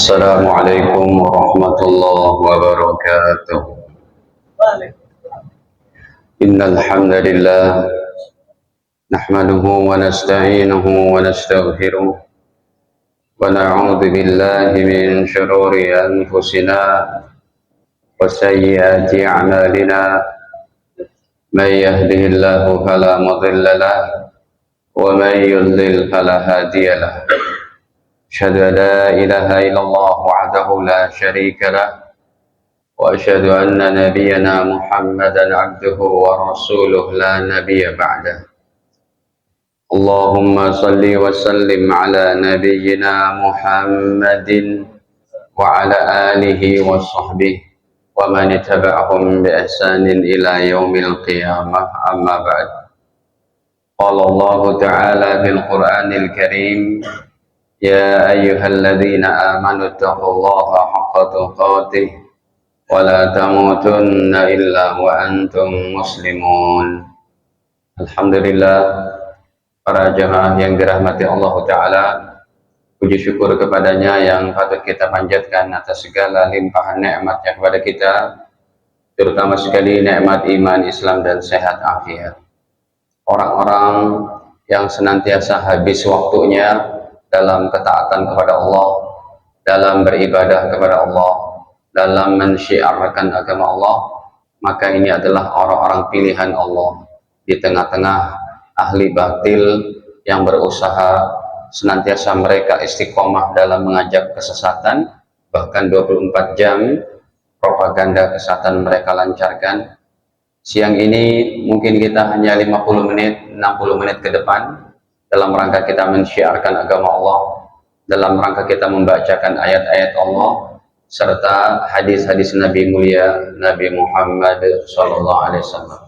السلام عليكم ورحمة الله وبركاته. إن الحمد لله نحمده ونستعينه ونستغفره ونعوذ بالله من شرور أنفسنا وسيئات أعمالنا. من يهده الله فلا مضل له ومن يضلل فلا هادي له. أشهد أن لا إله إلا الله وحده لا شريك له وأشهد أن نبينا محمدا عبده ورسوله لا نبي بعده. اللهم صل وسلم على نبينا محمد وعلى آله وصحبه ومن تبعهم بإحسان إلى يوم القيامة. أما بعد. قال الله تعالى في القرآن الكريم: يا أيها الذين آمنوا اتقوا الله حق تقاته ولا تموتن إلا وأنتم مسلمون. Alhamdulillah, para jemaah yang dirahmati Allah Ta'ala, puji syukur kepadanya yang patut kita panjatkan atas segala limpahan nikmatnya kepada kita, terutama sekali nikmat iman, Islam, dan sehat afiat. Orang-orang yang senantiasa habis waktunya dalam ketaatan kepada Allah, dalam beribadah kepada Allah, dalam mensyiarkan agama Allah, maka ini adalah orang-orang pilihan Allah di tengah-tengah ahli batil yang berusaha senantiasa mereka istiqomah dalam mengajak kesesatan, bahkan 24 jam propaganda kesesatan mereka lancarkan. Siang ini mungkin kita hanya 50 menit, 60 menit ke depan dalam rangka kita mensyiarkan agama Allah, dalam rangka kita membacakan ayat-ayat Allah serta hadis-hadis Nabi mulia Nabi Muhammad SAW.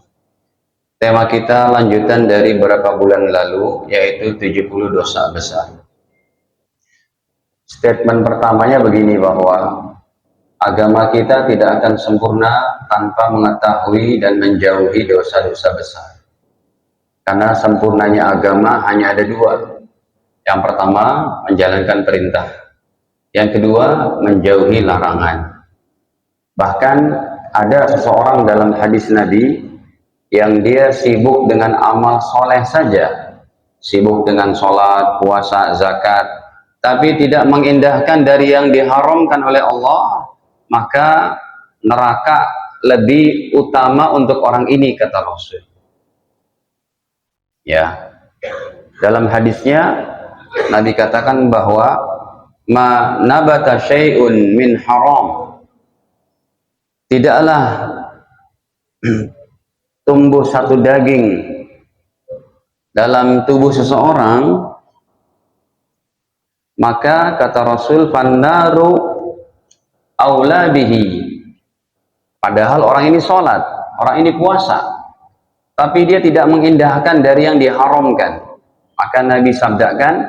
Tema kita lanjutan dari beberapa bulan lalu, yaitu 70 dosa besar. Statement pertamanya begini, bahwa agama kita tidak akan sempurna tanpa mengetahui dan menjauhi dosa-dosa besar. Karena sempurnanya agama hanya ada dua. Yang pertama, menjalankan perintah. Yang kedua, menjauhi larangan. Bahkan ada seseorang dalam hadis Nabi yang dia sibuk dengan amal soleh saja, sibuk dengan sholat, puasa, zakat, tapi tidak mengindahkan dari yang diharamkan oleh Allah, maka neraka lebih utama untuk orang ini, kata Rasul. Ya, dalam hadisnya Nabi katakan bahwa ma nabata syai'un min haram, tidaklah tumbuh satu daging dalam tubuh seseorang, maka kata Rasul fannaru aula bihi. Padahal orang ini sholat, orang ini puasa, tapi dia tidak mengindahkan dari yang diharamkan. Maka Nabi sabdakan,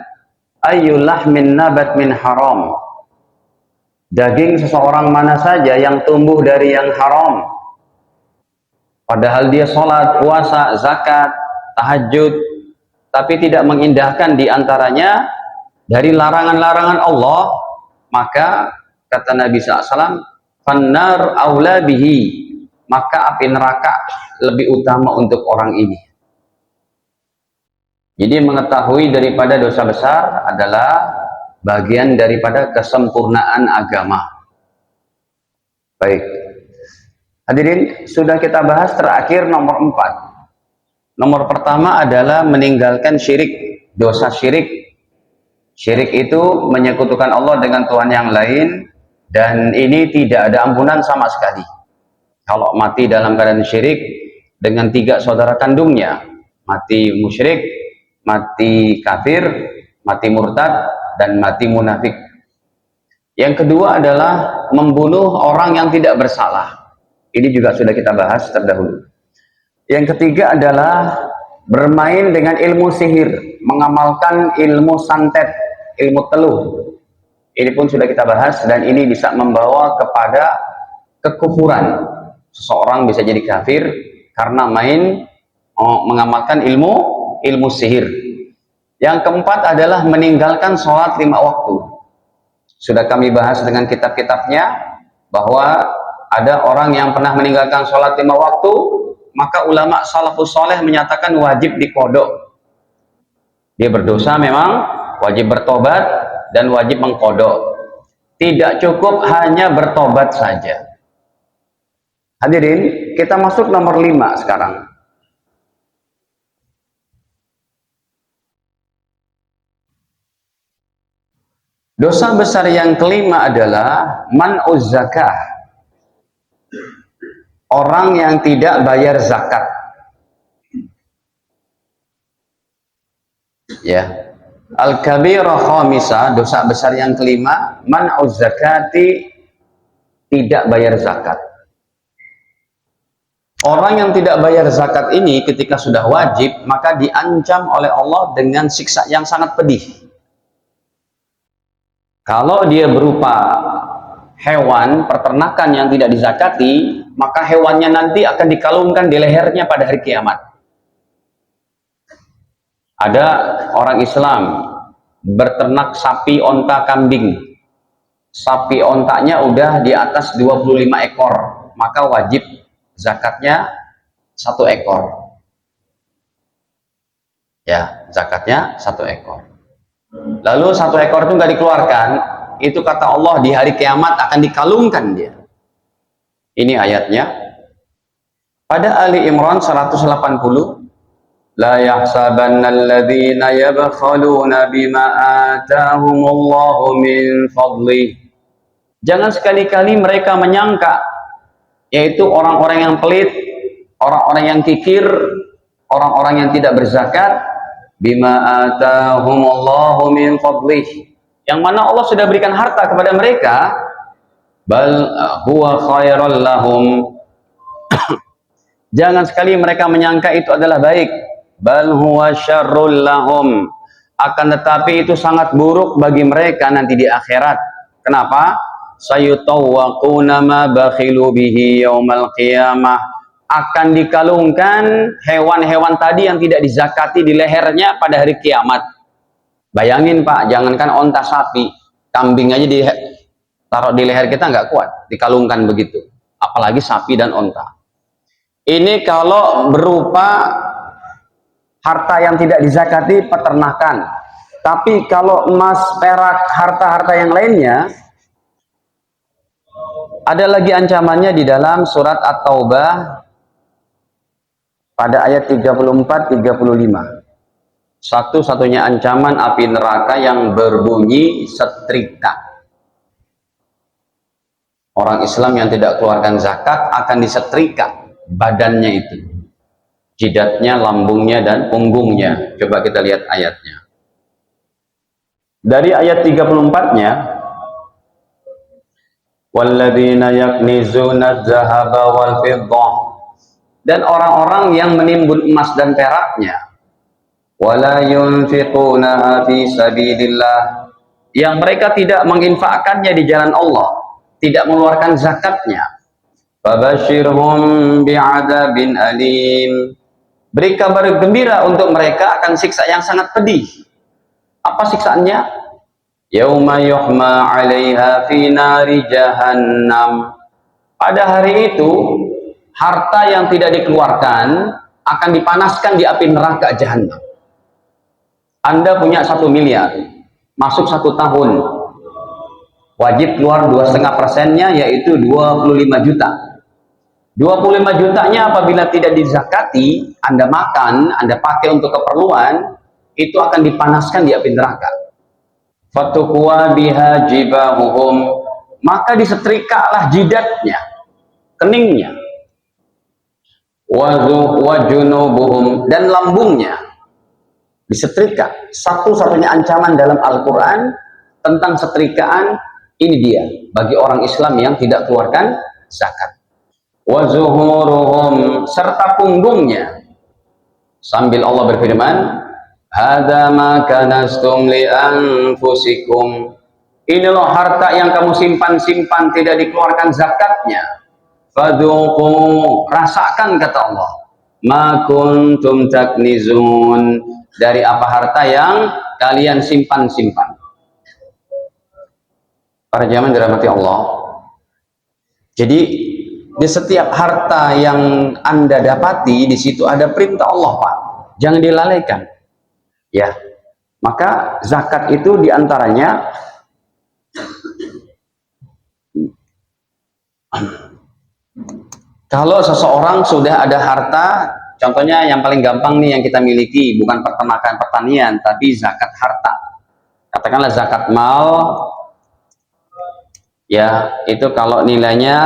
ayyulah min nabat min haram. Daging seseorang mana saja yang tumbuh dari yang haram, padahal dia sholat, puasa, zakat, tahajud, tapi tidak mengindahkan di antaranya dari larangan-larangan Allah, maka kata Nabi SAW, fannar aula bihi, maka api neraka lebih utama untuk orang ini. Jadi mengetahui daripada dosa besar adalah bagian daripada kesempurnaan agama. Baik, hadirin, sudah kita bahas terakhir nomor 4. Nomor pertama adalah meninggalkan syirik, dosa syirik. Syirik itu menyekutukan Allah dengan Tuhan yang lain, dan ini tidak ada ampunan sama sekali. Kalau mati dalam keadaan syirik dengan 3 saudara kandungnya, mati musyrik, mati kafir, mati murtad, dan mati munafik. Yang kedua adalah membunuh orang yang tidak bersalah. Ini juga sudah kita bahas terdahulu. Yang ketiga adalah bermain dengan ilmu sihir, mengamalkan ilmu santet, ilmu teluh. Ini pun sudah kita bahas, dan ini bisa membawa kepada kekufuran. Seseorang bisa jadi kafir karena mengamalkan ilmu sihir. Yang keempat adalah meninggalkan sholat 5 waktu. Sudah kami bahas dengan kitab-kitabnya bahwa ada orang yang pernah meninggalkan sholat 5 waktu, maka ulama salafus soleh menyatakan wajib dikodok. Dia berdosa memang, wajib bertobat dan wajib mengkodok. Tidak cukup hanya bertobat saja. Hadirin, kita masuk nomor 5 sekarang. Dosa besar yang kelima adalah man'uz zakah. Orang yang tidak bayar zakat. Ya. Al-kabirah khamisah, dosa besar yang kelima, man'uz zakati, tidak bayar zakat. Orang yang tidak bayar zakat ini ketika sudah wajib, maka diancam oleh Allah dengan siksa yang sangat pedih. Kalau dia berupa hewan peternakan yang tidak dizakati, maka hewannya nanti akan dikalungkan di lehernya pada hari kiamat. Ada orang Islam berternak sapi, onta, kambing. Sapi ontanya udah di atas 25 ekor, maka wajib zakatnya 1 ekor. Ya, zakatnya 1 ekor. Lalu 1 ekor itu nggak dikeluarkan, itu kata Allah di hari kiamat akan dikalungkan dia. Ini ayatnya pada Ali Imran 180. La yahsabanna alladhina yabkhaluna bima atahumullahu min fadlih. Jangan sekali-kali mereka menyangka, yaitu orang-orang yang pelit, orang-orang yang kikir, orang-orang yang tidak berzakat, bima atahumullahu min fadlih, yang mana Allah sudah berikan harta kepada mereka, bal huwa khairal lahum. Jangan sekali mereka menyangka itu adalah baik, bal huwa syarrul lahum, akan tetapi itu sangat buruk bagi mereka nanti di akhirat. Kenapa? Sayutawwaquna ma bakhilu bihi yaumal qiyamah, akan dikalungkan hewan-hewan tadi yang tidak dizakati di lehernya pada hari kiamat. Bayangin Pak, jangankan onta, sapi, kambing aja taruh di leher kita nggak kuat, dikalungkan begitu. Apalagi sapi dan onta. Ini kalau berupa harta yang tidak dizakati peternakan. Tapi kalau emas, perak, harta-harta yang lainnya, ada lagi ancamannya di dalam surat At-Taubah pada ayat 34-35. Satu-satunya ancaman api neraka yang berbunyi setrika. Orang Islam yang tidak keluarkan zakat akan disetrika badannya itu. Jidatnya, lambungnya, dan punggungnya. Coba kita lihat ayatnya. Dari ayat 34-nya, walladzina yaknizuna adh-dhahaba wal fiddah, dan orang-orang yang menimbun emas dan peraknya, wala yunfiquna fi sabilillah, yang mereka tidak menginfakkannya di jalan Allah, tidak mengeluarkan zakatnya, fabashirhum bi'adzabin alim, beri kabar gembira untuk mereka akan siksa yang sangat pedih. Apa siksaannya? Yauma yuhma 'alaiha fi nari jahannam, pada hari itu harta yang tidak dikeluarkan akan dipanaskan di api neraka jahanam. Anda punya 1 miliar, masuk 1 tahun, wajib keluar 2,5%-nya, yaitu 25 juta. 25 jutanya apabila tidak dizakati, Anda makan, Anda pakai untuk keperluan, itu akan dipanaskan di api neraka. Fatuqwa biha jibahuhum, maka disetrikalah jidatnya, keningnya, wajunubuhum, dan lambungnya disetrika. Satu-satunya ancaman dalam Al-Quran tentang setrikaan ini dia bagi orang Islam yang tidak keluarkan zakat. Wazuhuruhum, serta punggungnya, sambil Allah berfirman, hadza ma kanastum li anfusikum, ini loh harta yang kamu simpan-simpan tidak dikeluarkan zakatnya. Fadzuqu, rasakan, kata Allah, ma kuntum taknizun, dari apa harta yang kalian simpan-simpan. Para jamaah dirahmati Allah. Jadi di setiap harta yang Anda dapati di situ ada perintah Allah, Pak. Jangan dilalaikan. Ya. Maka zakat itu diantaranya kalau seseorang sudah ada harta, contohnya yang paling gampang nih yang kita miliki, bukan peternakan pertanian, tapi zakat harta. Katakanlah zakat mal, ya itu kalau nilainya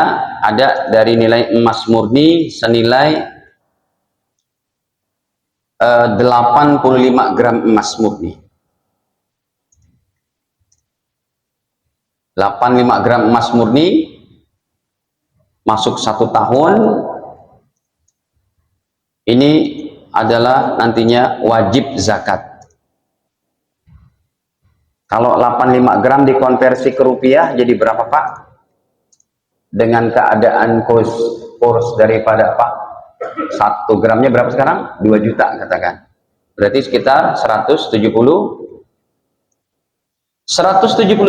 ada dari nilai emas murni senilai 85 gram emas murni. 85 gram emas murni masuk 1 tahun, ini adalah nantinya wajib zakat. Kalau 85 gram dikonversi ke rupiah jadi berapa, Pak? Dengan keadaan kurs daripada Pak 1 gramnya berapa sekarang? 2 juta katakan. Berarti sekitar 170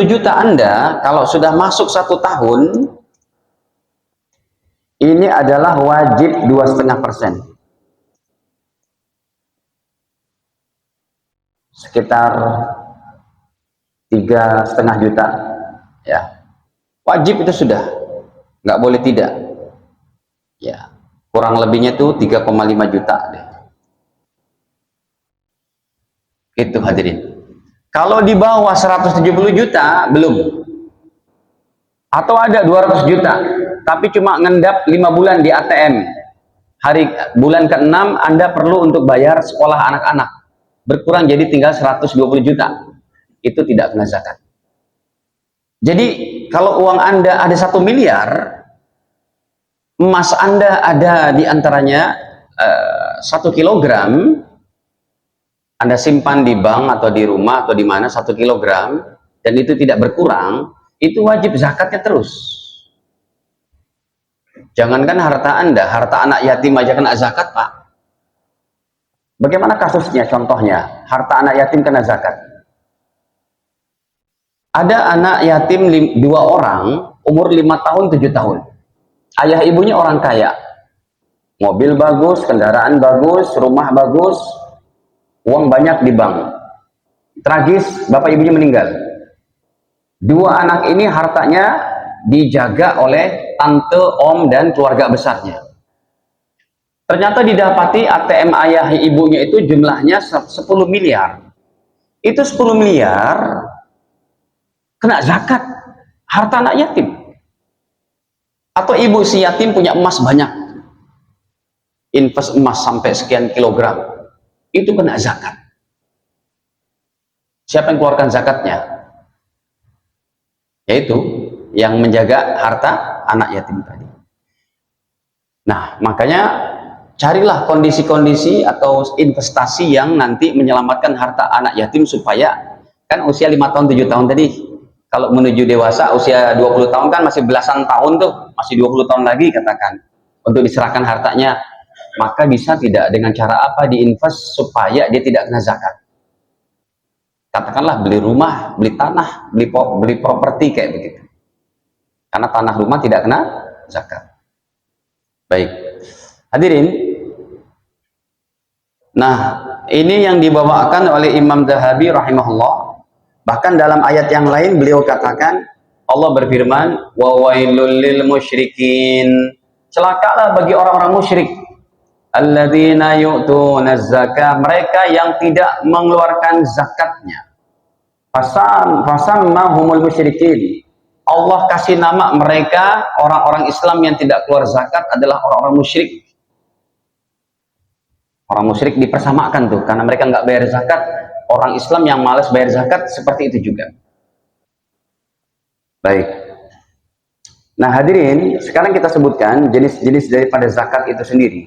juta Anda kalau sudah masuk 1 tahun, ini adalah wajib 2,5%. Sekitar 3,5 juta, ya wajib itu sudah, nggak boleh tidak, ya kurang lebihnya tuh 3,5 juta deh. Itu hadirin. Kalau di bawah 170 juta belum, atau ada 200 juta tapi cuma ngendap 5 bulan di ATM, bulan ke-6 Anda perlu untuk bayar sekolah anak-anak, berkurang jadi tinggal 120 juta, itu tidak kena zakat. Jadi kalau uang Anda ada 1 miliar, emas Anda ada di antaranya 1 kilogram, Anda simpan di bank atau di rumah atau di mana 1 kilogram, dan itu tidak berkurang, itu wajib zakatnya terus. Jangankan harta Anda, harta anak yatim aja kena zakat, Pak. Bagaimana kasusnya? Contohnya, harta anak yatim kena zakat. Ada anak yatim 2 orang, umur 5 tahun, 7 tahun. Ayah ibunya orang kaya. Mobil bagus, kendaraan bagus, rumah bagus, uang banyak di bank. Tragis, bapak ibunya meninggal. 2 anak ini hartanya dijaga oleh tante, om, dan keluarga besarnya. Ternyata didapati ATM ayah ibunya itu jumlahnya 10 miliar. Itu 10 miliar kena zakat, harta anak yatim. Atau ibu si yatim punya emas banyak, invest emas sampai sekian kilogram, itu kena zakat. Siapa yang keluarkan zakatnya? Yaitu yang menjaga harta anak yatim tadi. Nah, makanya carilah kondisi-kondisi atau investasi yang nanti menyelamatkan harta anak yatim, supaya kan usia 5 tahun 7 tahun tadi, kalau menuju dewasa usia 20 tahun kan masih belasan tahun tuh, masih 20 tahun lagi katakan untuk diserahkan hartanya. Maka bisa tidak dengan cara apa diinvest supaya dia tidak kena zakat? Katakanlah beli rumah, beli tanah, beli properti kayak begitu. Karena tanah rumah tidak kena zakat. Baik. Hadirin. Nah, ini yang dibawakan oleh Imam Zahabi rahimahullah. Bahkan dalam ayat yang lain beliau katakan, Allah berfirman, wa wailul lil musyrikin. Celakalah bagi orang-orang musyrik. Alladzina yu'tuna zakah, mereka yang tidak mengeluarkan zakatnya. Fasammahumul musyrikin. Allah kasih nama mereka, orang-orang Islam yang tidak keluar zakat adalah orang-orang musyrik. Orang musyrik dipersamakan tuh, karena mereka nggak bayar zakat. Orang Islam yang malas bayar zakat seperti itu juga. Baik. Nah hadirin, sekarang kita sebutkan jenis-jenis daripada zakat itu sendiri.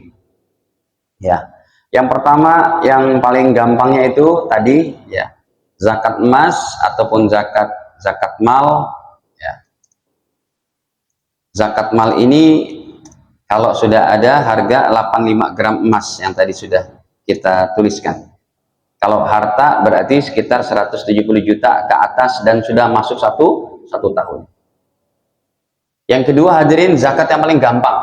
Ya, yang pertama yang paling gampangnya itu tadi ya, zakat emas ataupun zakat mal. Ya. Zakat mal ini kalau sudah ada harga 85 gram emas yang tadi sudah kita tuliskan. Kalau harta berarti sekitar 170 juta ke atas dan sudah masuk 1 1 tahun. Yang kedua hadirin, zakat yang paling gampang.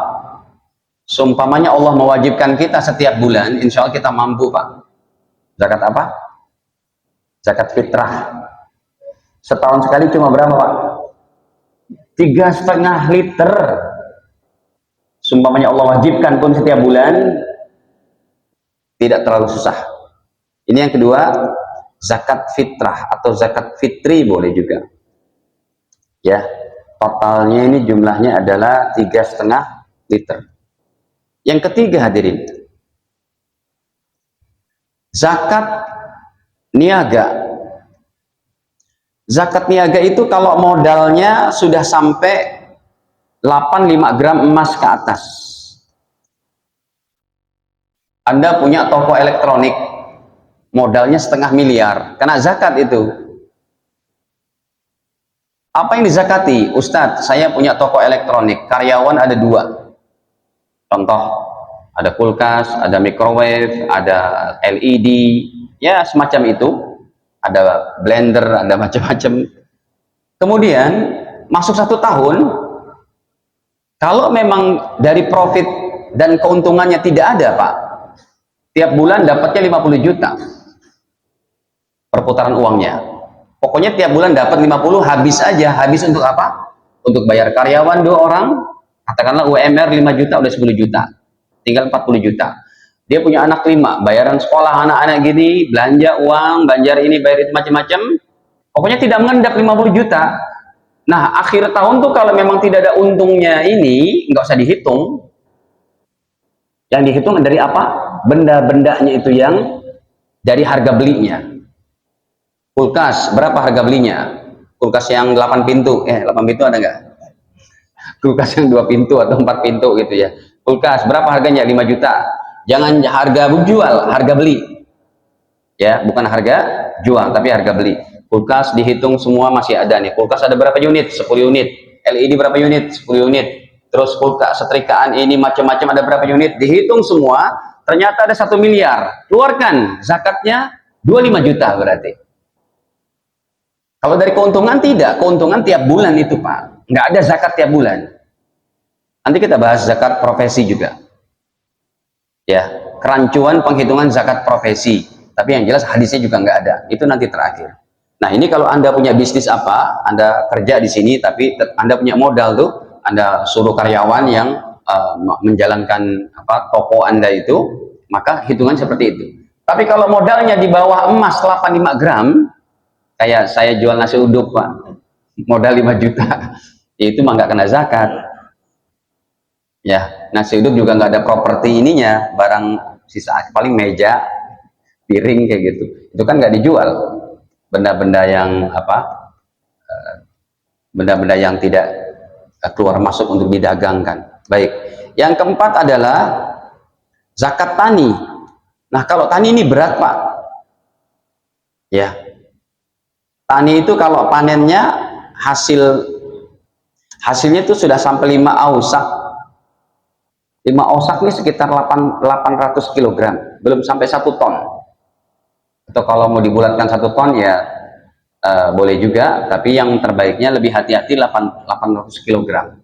Seumpamanya Allah mewajibkan kita setiap bulan, insya Allah kita mampu Pak. Zakat apa? Zakat fitrah. Setahun sekali cuma berapa Pak? 3,5 liter. Seumpamanya Allah wajibkan pun setiap bulan, tidak terlalu susah. Ini yang kedua, zakat fitrah atau zakat fitri boleh juga. Ya, totalnya ini jumlahnya adalah 3,5 liter. Yang ketiga hadirin, zakat niaga. Zakat niaga itu kalau modalnya sudah sampai 85 gram emas ke atas. Anda punya toko elektronik, modalnya 0,5 miliar, kena zakat itu. Apa yang dizakati? Ustadz, saya punya toko elektronik, karyawan ada 2. Contoh, ada kulkas, ada microwave, ada LED, ya semacam itu. Ada blender, ada macam-macam. Kemudian, masuk 1 tahun, kalau memang dari profit dan keuntungannya tidak ada Pak, tiap bulan dapatnya 50 juta perputaran uangnya. Pokoknya tiap bulan dapat 50, habis aja. Habis untuk apa? Untuk bayar karyawan 2 orang, katakanlah UMR 5 juta, udah 10 juta. Tinggal 40 juta. Dia punya anak 5, bayaran sekolah anak-anak gini, belanja uang, banjar ini, bayar itu macam-macam. Pokoknya tidak mengendap 50 juta. Nah, akhir tahun tuh kalau memang tidak ada untungnya ini, nggak usah dihitung. Yang dihitung dari apa? Benda-bendanya itu yang dari harga belinya. Kulkas, berapa harga belinya? Kulkas yang 8 pintu, 8 pintu ada nggak? Kulkas yang 2 pintu atau 4 pintu gitu ya. Kulkas, berapa harganya? 5 juta. Jangan harga jual, harga beli. Ya, bukan harga jual, tapi harga beli. Kulkas dihitung semua masih ada nih. Kulkas ada berapa unit? 10 unit. LED berapa unit? 10 unit. Terus kulkas setrikaan ini macam-macam ada berapa unit? Dihitung semua, ternyata ada 1 miliar. Keluarkan zakatnya 25 juta berarti. Kalau dari keuntungan tidak, keuntungan tiap bulan itu Pak. Nggak ada zakat tiap bulan. Nanti kita bahas zakat profesi juga. Ya, kerancuan penghitungan zakat profesi. Tapi yang jelas hadisnya juga nggak ada. Itu nanti terakhir. Nah, ini kalau Anda punya bisnis apa, Anda kerja di sini, tapi Anda punya modal tuh, Anda suruh karyawan yang menjalankan toko Anda itu, maka hitungan seperti itu. Tapi kalau modalnya di bawah emas 85 gram, kayak saya jual nasi uduk Pak, modal 5 juta, itu mah nggak kena zakat. Ya, nasi uduk juga nggak ada properti ininya, barang sisa paling meja, piring kayak gitu. Itu kan nggak dijual. Benda-benda yang benda-benda yang tidak keluar masuk untuk didagangkan. Baik. Yang keempat adalah zakat tani. Nah, kalau tani ini berat Pak. Ya. Tani itu kalau panennya hasilnya itu sudah sampai 5 ausak. 5 ausak ini sekitar 800 kg, belum sampai 1 ton. Atau kalau mau dibulatkan 1 ton ya boleh juga, tapi yang terbaiknya lebih hati-hati 800 kg.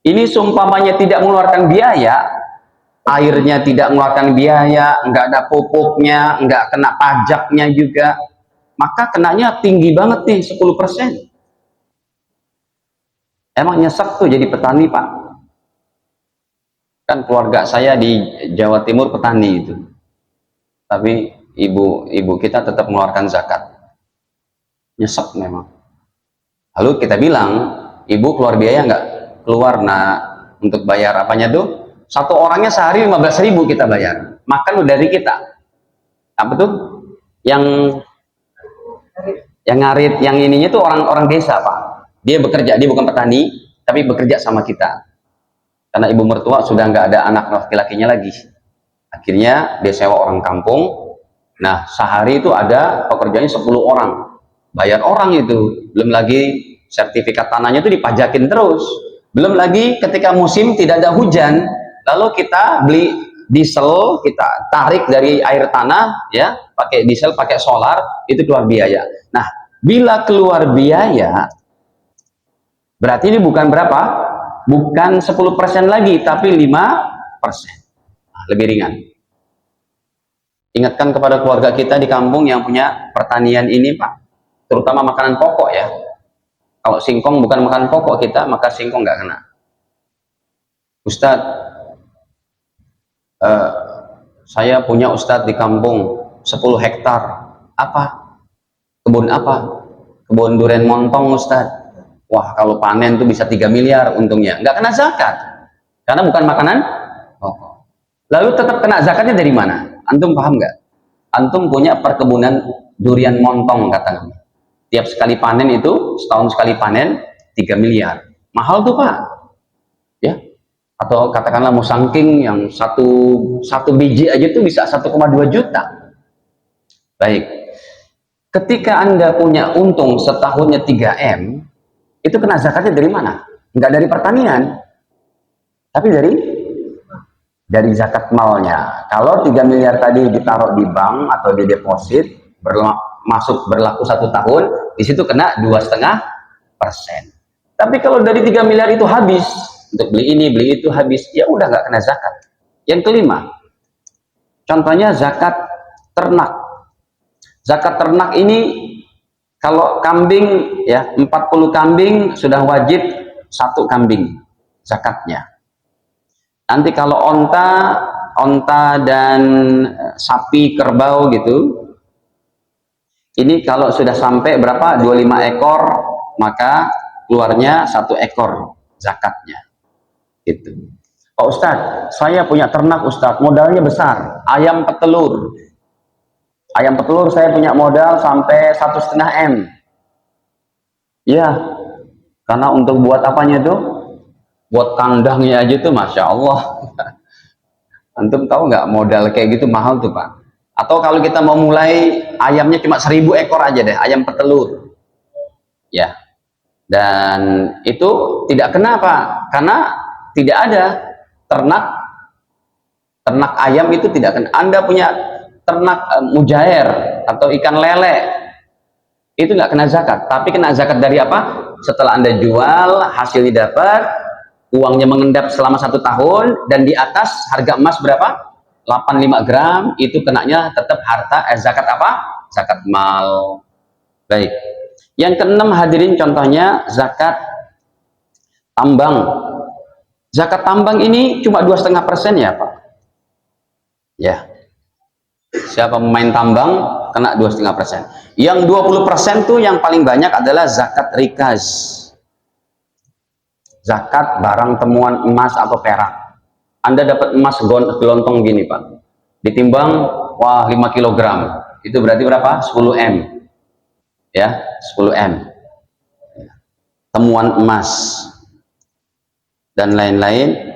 Ini seumpamanya tidak mengeluarkan biaya, airnya tidak mengeluarkan biaya, nggak ada pupuknya, nggak kena pajaknya juga, maka kenanya tinggi banget nih, 10%. Emang nyesek tuh jadi petani Pak. Kan keluarga saya di Jawa Timur petani itu, tapi ibu kita tetap mengeluarkan zakat. Nyesek memang. Lalu kita bilang, ibu keluar biaya nggak? Keluar, untuk bayar apanya tuh? 1 orangnya sehari 15.000 kita bayar, makan udah dari kita. Apa tuh? Yang ngarit, yang ininya tuh orang desa Pak. Dia bekerja, dia bukan petani, tapi bekerja sama kita. Karena ibu mertua sudah nggak ada anak laki-lakinya lagi, akhirnya dia sewa orang kampung. Nah, sehari itu ada pekerjaannya 10 orang, bayar orang itu, belum lagi sertifikat tanahnya itu dipajakin terus, belum lagi ketika musim tidak ada hujan, lalu kita beli diesel, kita tarik dari air tanah, ya, pakai diesel, pakai solar, itu keluar biaya. Nah, bila keluar biaya, Berarti ini bukan berapa? Bukan 10% lagi, tapi 5%. Nah, lebih ringan. Ingatkan kepada keluarga kita di kampung yang punya pertanian ini, Pak. Terutama makanan pokok ya. Kalau singkong bukan makanan pokok kita, maka singkong nggak kena. Ustadz, saya punya Ustadz di kampung 10 hektar. Apa? Kebun apa? Kebun durian montong Ustadz. Wah, kalau panen tuh bisa 3 miliar untungnya. Nggak kena zakat. Karena bukan makanan pokok. Lalu tetap kena zakatnya dari mana? Antum paham nggak? Antum punya perkebunan durian montong katakan. Tiap sekali panen itu, setahun sekali panen 3 miliar. Mahal tuh Pak. Ya. Atau katakanlah musangking yang satu biji aja tuh bisa 1,2 juta. Baik. Ketika Anda punya untung setahunnya 3M, itu kena zakatnya dari mana? Enggak dari pertanian, tapi dari zakat malnya. Kalau 3 miliar tadi ditaruh di bank atau di deposit, berlaku 1 tahun, di situ kena 2,5%. Tapi kalau dari 3 miliar itu habis, untuk beli ini, beli itu habis, ya udah nggak kena zakat. Yang kelima, contohnya zakat ternak. Zakat ternak ini, kalau kambing, ya 40 kambing sudah wajib 1 kambing zakatnya. Nanti kalau onta dan sapi, kerbau gitu, ini kalau sudah sampai berapa? 25 ekor, maka keluarnya 1 ekor zakatnya. Gitu. Pak Ustadz, saya punya ternak Ustadz, modalnya besar, ayam petelur. Ayam petelur saya punya modal sampai 1,5 M. Ya, karena untuk buat apanya tuh? Buat kandangnya aja tuh Masya Allah. Antum tahu nggak modal kayak gitu mahal tuh Pak. Atau kalau kita mau mulai ayamnya cuma 1.000 ekor aja deh, ayam petelur. Ya. Dan itu tidak kena Pak, karena tidak ada ternak ayam itu tidak kena. Anda punya ternak mujair atau ikan lele, itu nggak kena zakat. Tapi kena zakat dari apa? Setelah Anda jual, hasilnya dapat, uangnya mengendap selama 1 tahun, dan di atas harga emas berapa? 85 gram, itu kenanya tetap harta, zakat apa? Zakat mal. Baik. Yang keenam hadirin, contohnya zakat tambang. Zakat tambang ini cuma 2,5% ya Pak. Ya. Siapa pemain tambang kena 2,5%. Yang 20% tuh yang paling banyak adalah zakat rikaz. Zakat barang temuan emas atau perak. Anda dapat emas gelontong gini Pak. Ditimbang, wah 5 kilogram. Itu berarti berapa? 10 M. Ya, 10 M. Temuan emas dan lain-lain,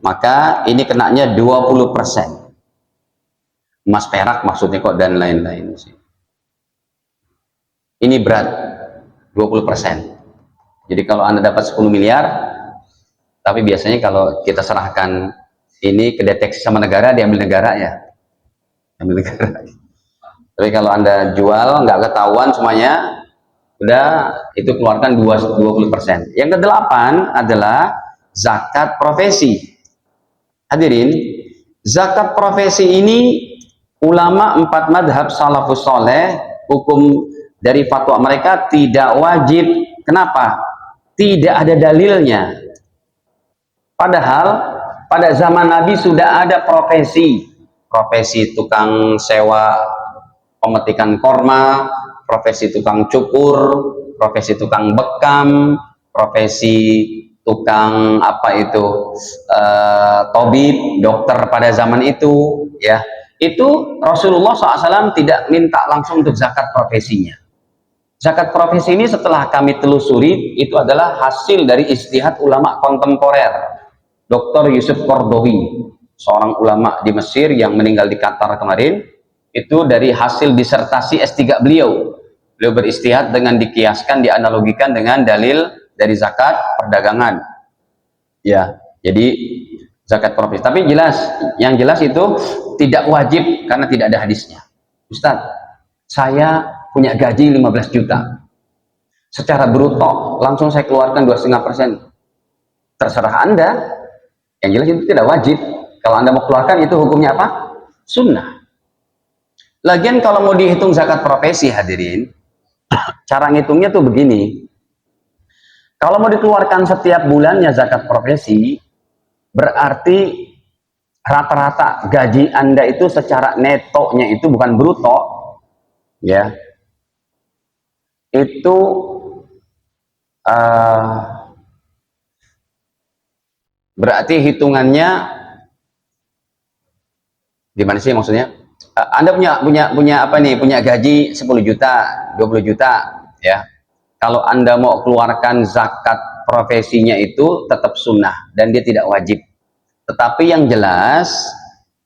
maka ini kenanya 20%. Emas perak maksudnya kok, dan lain-lain sih. Ini berat 20%. Jadi kalau Anda dapat 10 miliar, tapi biasanya kalau kita serahkan ini ke deteksi sama negara, diambil negara ya. Ambil negara. Tapi kalau Anda jual nggak ketahuan semuanya, udah itu keluarkan 20%. Yang kedelapan adalah zakat profesi. Hadirin, zakat profesi ini ulama 4 madhab salafus soleh, hukum dari fatwa mereka tidak wajib. Kenapa? Tidak ada dalilnya. Padahal pada zaman Nabi sudah ada profesi tukang sewa pemetikan korma, profesi tukang cukur, profesi tukang bekam, profesi tukang apa itu, tabib, dokter pada zaman itu, ya. Itu Rasulullah SAW tidak minta langsung untuk zakat profesinya. Zakat profesi ini setelah kami telusuri, itu adalah hasil dari ijtihad ulama kontemporer. Dr. Yusuf Qaradawi, seorang ulama di Mesir yang meninggal di Qatar kemarin, itu dari hasil disertasi S3 beliau. Beliau beristihad dengan dikiaskan, dianalogikan dengan dalil dari zakat perdagangan. Ya, jadi zakat profesi. Tapi yang jelas itu tidak wajib karena tidak ada hadisnya. Ustadz, saya punya gaji 15 juta. secara bruto langsung saya keluarkan 2,5%. Terserah Anda. Yang jelas itu tidak wajib. Kalau Anda mau keluarkan itu hukumnya apa? Sunnah. Lagian kalau mau dihitung zakat profesi, hadirin, cara ngitungnya tuh begini. Kalau mau dikeluarkan setiap bulannya zakat profesi, berarti rata-rata gaji Anda itu secara netonya itu bukan bruto, ya. Itu berarti hitungannya gimana sih maksudnya? Anda punya apa nih? Punya gaji 10 juta, 20 juta, ya. Kalau Anda mau keluarkan zakat profesinya itu tetap sunnah dan dia tidak wajib. Tetapi yang jelas,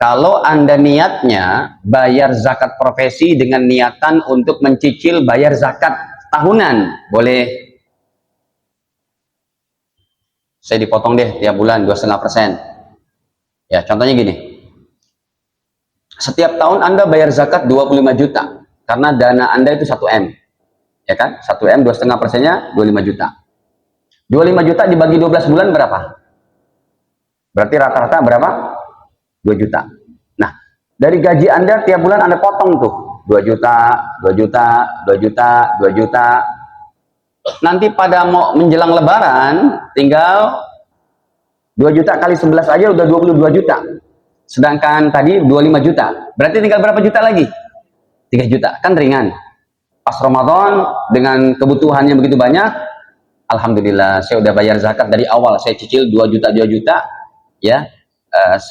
kalau Anda niatnya bayar zakat profesi dengan niatan untuk mencicil bayar zakat tahunan, boleh. Saya dipotong deh tiap bulan 2,5%. Ya, contohnya gini. Setiap tahun Anda bayar zakat 25 juta karena dana Anda itu 1M. Ya kan? 1M 2,5%-nya 25 juta. 25 juta dibagi 12 bulan berapa? Berarti rata-rata berapa? 2 juta. Nah, dari gaji Anda tiap bulan Anda potong tuh 2 juta, 2 juta, 2 juta, 2 juta. Nanti pada mau menjelang lebaran tinggal 2 juta kali 11 aja udah 22 juta. Sedangkan tadi 25 juta. Berarti tinggal berapa juta lagi? 3 juta. Kan ringan. Pas Ramadan dengan kebutuhannya begitu banyak, alhamdulillah saya udah bayar zakat dari awal. Saya cicil 2 juta 2 juta, ya.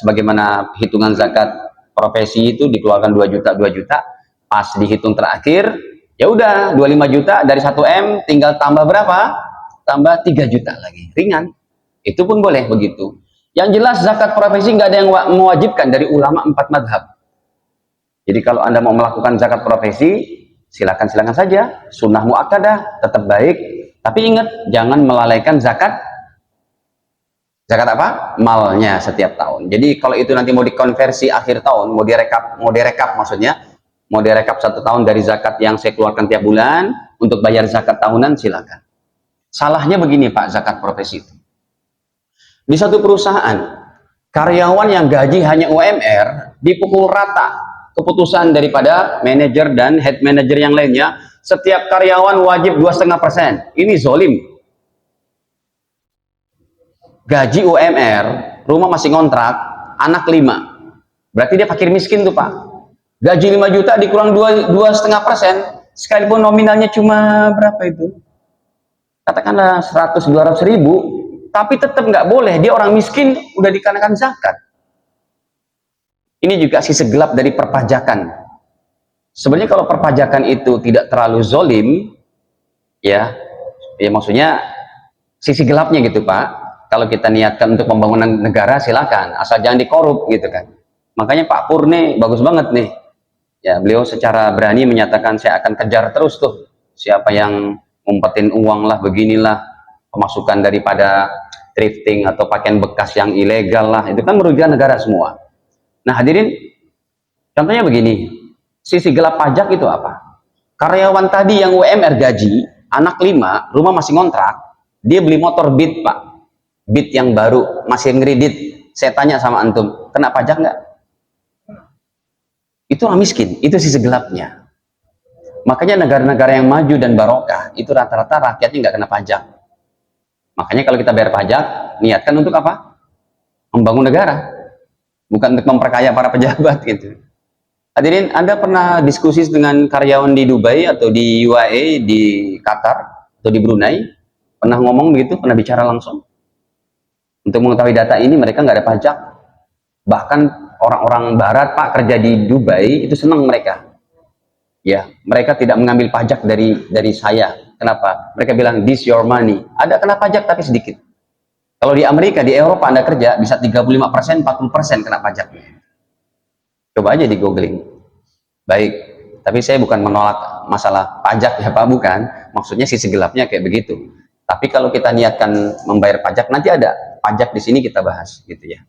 Sebagaimana hitungan zakat profesi itu dikeluarkan 2 juta 2 juta. Pas dihitung terakhir, ya udah 25 juta dari 1M tinggal tambah berapa? Tambah 3 juta lagi. Ringan. Itu pun boleh begitu. Yang jelas zakat profesi nggak ada yang mewajibkan dari ulama 4 madhab. Jadi kalau Anda mau melakukan zakat profesi, silakan saja. Sunnah muakkadah tetap baik. Tapi ingat, jangan melalaikan zakat apa? Malnya setiap tahun. Jadi kalau itu nanti mau dikonversi akhir tahun, mau direkap maksudnya, mau direkap 1 tahun dari zakat yang saya keluarkan tiap bulan untuk bayar zakat tahunan, silakan. Salahnya begini Pak, zakat profesi itu. Di satu perusahaan, karyawan yang gaji hanya UMR dipukul rata keputusan daripada manajer dan head manager yang lainnya, setiap karyawan wajib 2,5%. Ini zolim. Gaji UMR, rumah masih ngontrak, anak 5. Berarti dia fakir miskin tuh Pak. Gaji 5 juta dikurang 2,5%, sekalipun nominalnya cuma berapa itu? Katakanlah 100-200 ribu, tapi tetap nggak boleh, dia orang miskin udah dikenakan zakat. Ini juga sisi gelap dari perpajakan. Sebenarnya kalau perpajakan itu tidak terlalu zolim, ya maksudnya sisi gelapnya gitu Pak. Kalau kita niatkan untuk pembangunan negara, silakan, asal jangan dikorup gitu kan. Makanya Pak Pur nih bagus banget nih. Ya, beliau secara berani menyatakan saya akan kejar terus tuh siapa yang ngumpetin uang lah, beginilah, pemasukan daripada thrifting atau pakaian bekas yang ilegal lah, itu kan merugikan negara semua. Nah hadirin, contohnya begini, sisi gelap pajak itu apa? Karyawan tadi yang UMR gaji, anak 5, rumah masih ngontrak, dia beli motor Beat Pak, Beat yang baru, masih ngredit. Saya tanya sama antum, kena pajak nggak? Itu orang miskin, itu sisi gelapnya. Makanya negara-negara yang maju dan barokah, itu rata-rata rakyatnya nggak kena pajak. Makanya kalau kita bayar pajak, niatkan untuk apa? Membangun negara, bukan untuk memperkaya para pejabat gitu. Hadirin, Anda pernah diskusi dengan karyawan di Dubai atau di UAE, di Qatar atau di Brunei? Pernah ngomong begitu? Pernah bicara langsung? Untuk mengetahui data ini, mereka nggak ada pajak. Bahkan orang-orang Barat Pak kerja di Dubai itu senang mereka. Ya, mereka tidak mengambil pajak dari saya. Kenapa? Mereka bilang this your money. Ada kena pajak tapi sedikit. Kalau di Amerika, di Eropa Anda kerja bisa 35%, 40% kena pajaknya. Coba aja di googling. Baik, tapi saya bukan menolak masalah pajak ya Pak, bukan. Maksudnya sisi gelapnya kayak begitu. Tapi kalau kita niatkan membayar pajak, nanti ada pajak di sini kita bahas gitu ya.